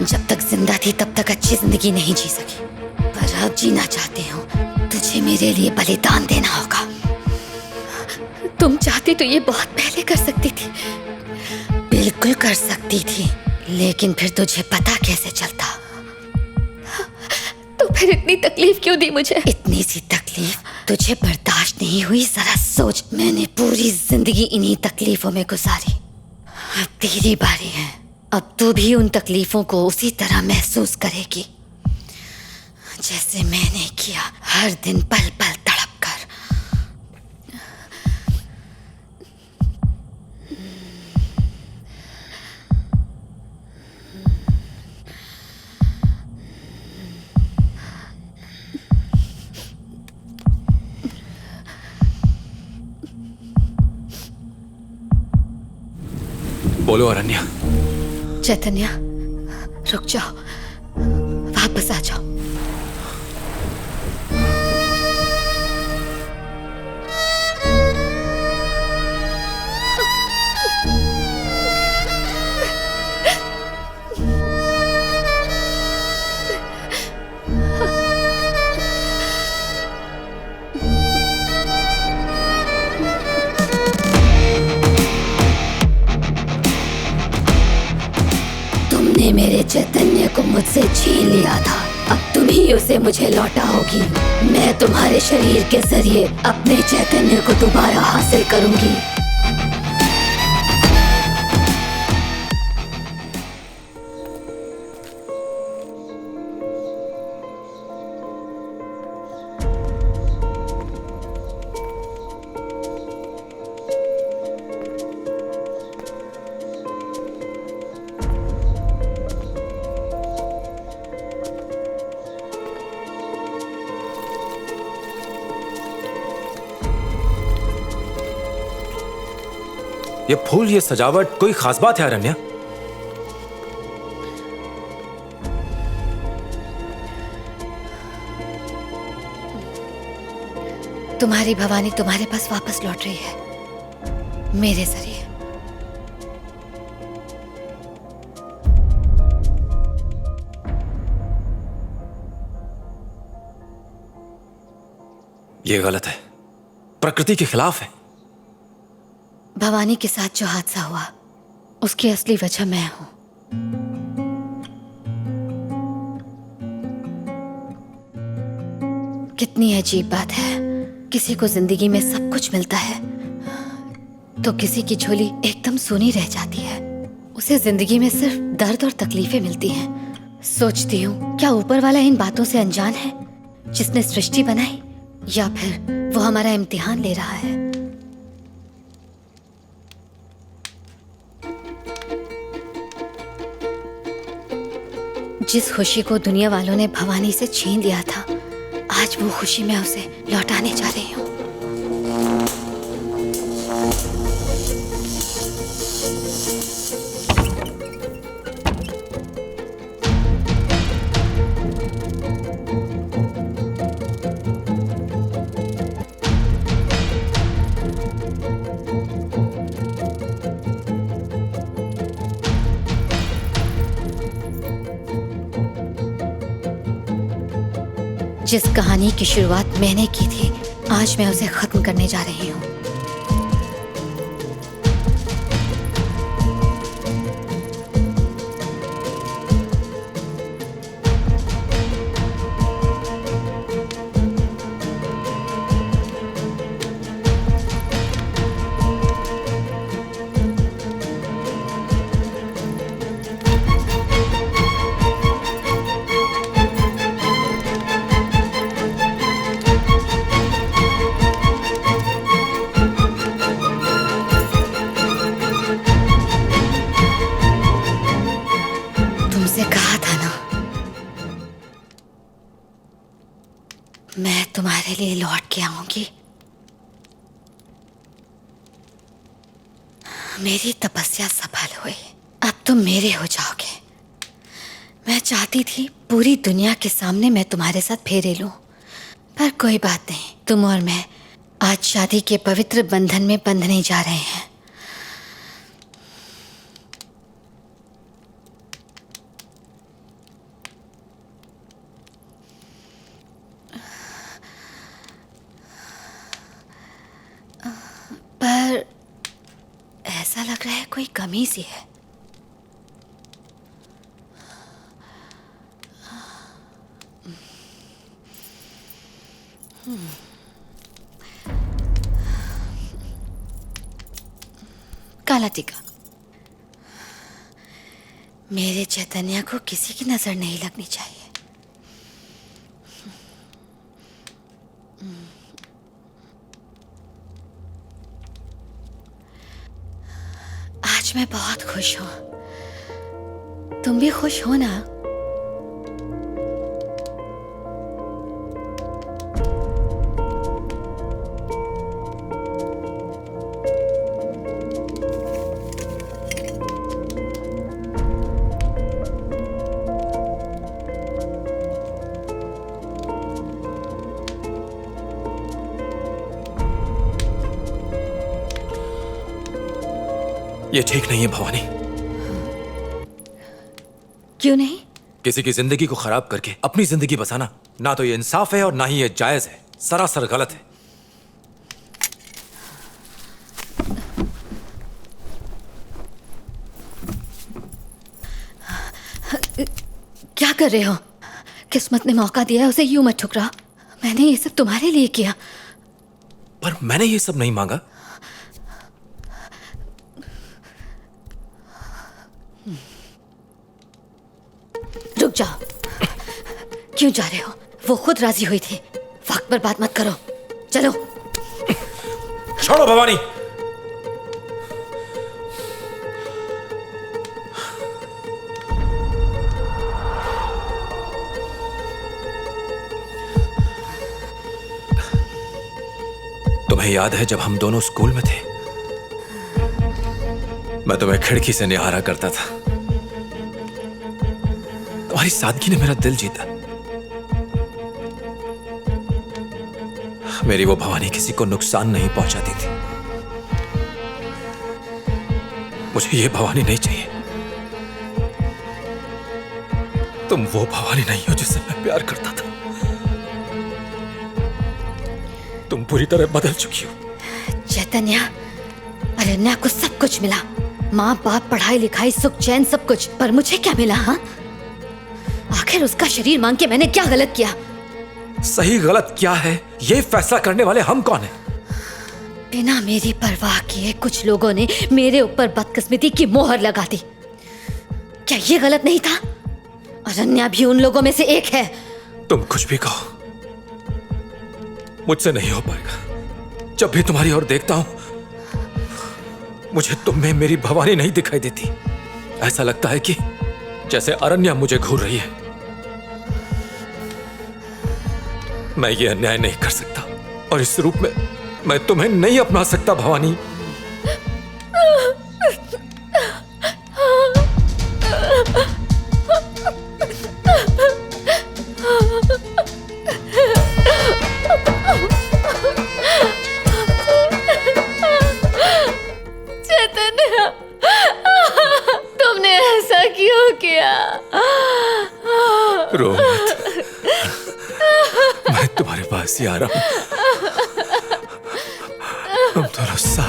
जब तक जिंदा थी तब तक अच्छी जिंदगी नहीं जी सकी, पर अब जीना चाहती हूँ। तुझे मेरे लिए बलिदान देना होगा। तुम चाहती तो ये बहुत पहले कर सकती थी। बिल्कुल कर सकती थी, लेकिन फिर तुझे पता कैसे चलता? तो फिर इतनी तकलीफ क्यों दी मुझे? इतनी सी तकलीफ तुझे बर्दाश्त नहीं हुई? जरा सोच, मैंने पूरी जिंदगी इन्हीं तकलीफों में गुजारी। अब तेरी बारी है। अब तू भी उन तकलीफों को उसी तरह महसूस करेगी जैसे मैंने किया, हर दिन पल पल तड़प कर। बोलो अरण्या। चैतन्य, रुक जाओ, वापस आ जाओ। तुमने मेरे चैतन्य को मुझसे छीन लिया था, अब तुम ही उसे मुझे लौटाओगी। मैं तुम्हारे शरीर के जरिए अपने चैतन्य को दोबारा हासिल करूंगी। ये फूल, ये सजावट, कोई खास बात है अरण्या? तुम्हारी भवानी तुम्हारे पास वापस लौट रही है मेरे जरिए। ये गलत है, प्रकृति के खिलाफ है। भवानी के साथ जो हादसा हुआ उसकी असली वजह मैं हूं। कितनी अजीब बात है, किसी को जिंदगी में सब कुछ मिलता है तो किसी की झोली एकदम सूनी रह जाती है। उसे जिंदगी में सिर्फ दर्द और तकलीफें मिलती हैं। सोचती हूँ, क्या ऊपर वाला इन बातों से अनजान है जिसने सृष्टि बनाई, या फिर वो हमारा इम्तिहान ले रहा है? जिस खुशी को दुनिया वालों ने भवानी से छीन लिया था, आज वो खुशी मैं उसे लौटाने जा रही हूँ। जिस कहानी की शुरुआत मैंने की थी, आज मैं उसे खत्म करने जा रही हूँ। मैं तुम्हारे लिए लौट के आऊंगी। मेरी तपस्या सफल हुई, अब तुम मेरे हो जाओगे। मैं चाहती थी पूरी दुनिया के सामने मैं तुम्हारे साथ फेरे लूं, पर कोई बात नहीं, तुम और मैं आज शादी के पवित्र बंधन में बंधने जा रहे हैं। पर ऐसा लग रहा है कोई कमी सी है। काला टीका। मेरे चैतन्य को किसी की नजर नहीं लगनी चाहिए। आज मैं बहुत खुश हूं। तुम भी खुश हो ना? ये ठीक नहीं है भवानी। क्यों नहीं? किसी की जिंदगी को खराब करके अपनी जिंदगी बसाना ना तो ये इंसाफ है और ना ही ये जायज है, सरासर गलत है। क्या कर रहे हो? किस्मत ने मौका दिया है, उसे यूं मत ठुकरा। मैंने ये सब तुम्हारे लिए किया। पर मैंने ये सब नहीं मांगा। रुक जाओ। क्यों जा रहे हो? वो खुद राजी हुई थी। वक्त पर बात मत करो, चलो। छोड़ो भवानी। तुम्हें याद है जब हम दोनों स्कूल में थे, मैं तुम्हें खिड़की से निहारा करता था। तुम्हारी सादगी ने मेरा दिल जीता। मेरी वो भवानी किसी को नुकसान नहीं पहुंचाती थी। मुझे ये भवानी नहीं चाहिए। तुम वो भवानी नहीं हो जिससे मैं प्यार करता था। तुम पूरी तरह बदल चुकी हो। चैतन्य, अरण्या को सब कुछ मिला, माँ बाप, पढ़ाई लिखाई, सुख चैन, सब कुछ। पर मुझे क्या मिला? हाँ, आखिर उसका शरीर मांग के मैंने क्या गलत किया? सही गलत क्या है ये फैसला करने वाले हम कौन हैं? बिना मेरी परवाह किए कुछ लोगों ने मेरे ऊपर बदकिस्मती की मोहर लगा दी। क्या ये गलत नहीं था? अरण्या भी उन लोगों में से एक है। तुम कुछ भी कहो, मुझसे नहीं हो पाएगा। जब भी तुम्हारी ओर देखता हूं, मुझे तुम में मेरी भवानी नहीं दिखाई देती। ऐसा लगता है कि जैसे अरण्या मुझे घूर रही है। मैं ये अन्याय नहीं कर सकता और इस रूप में मैं तुम्हें नहीं अपना सकता भवानी। चैतन्य, तुमने ऐसा क्यों किया? रो मत, मैं तुम्हारे पास ही आ रहा हूं। हम दोनों साथ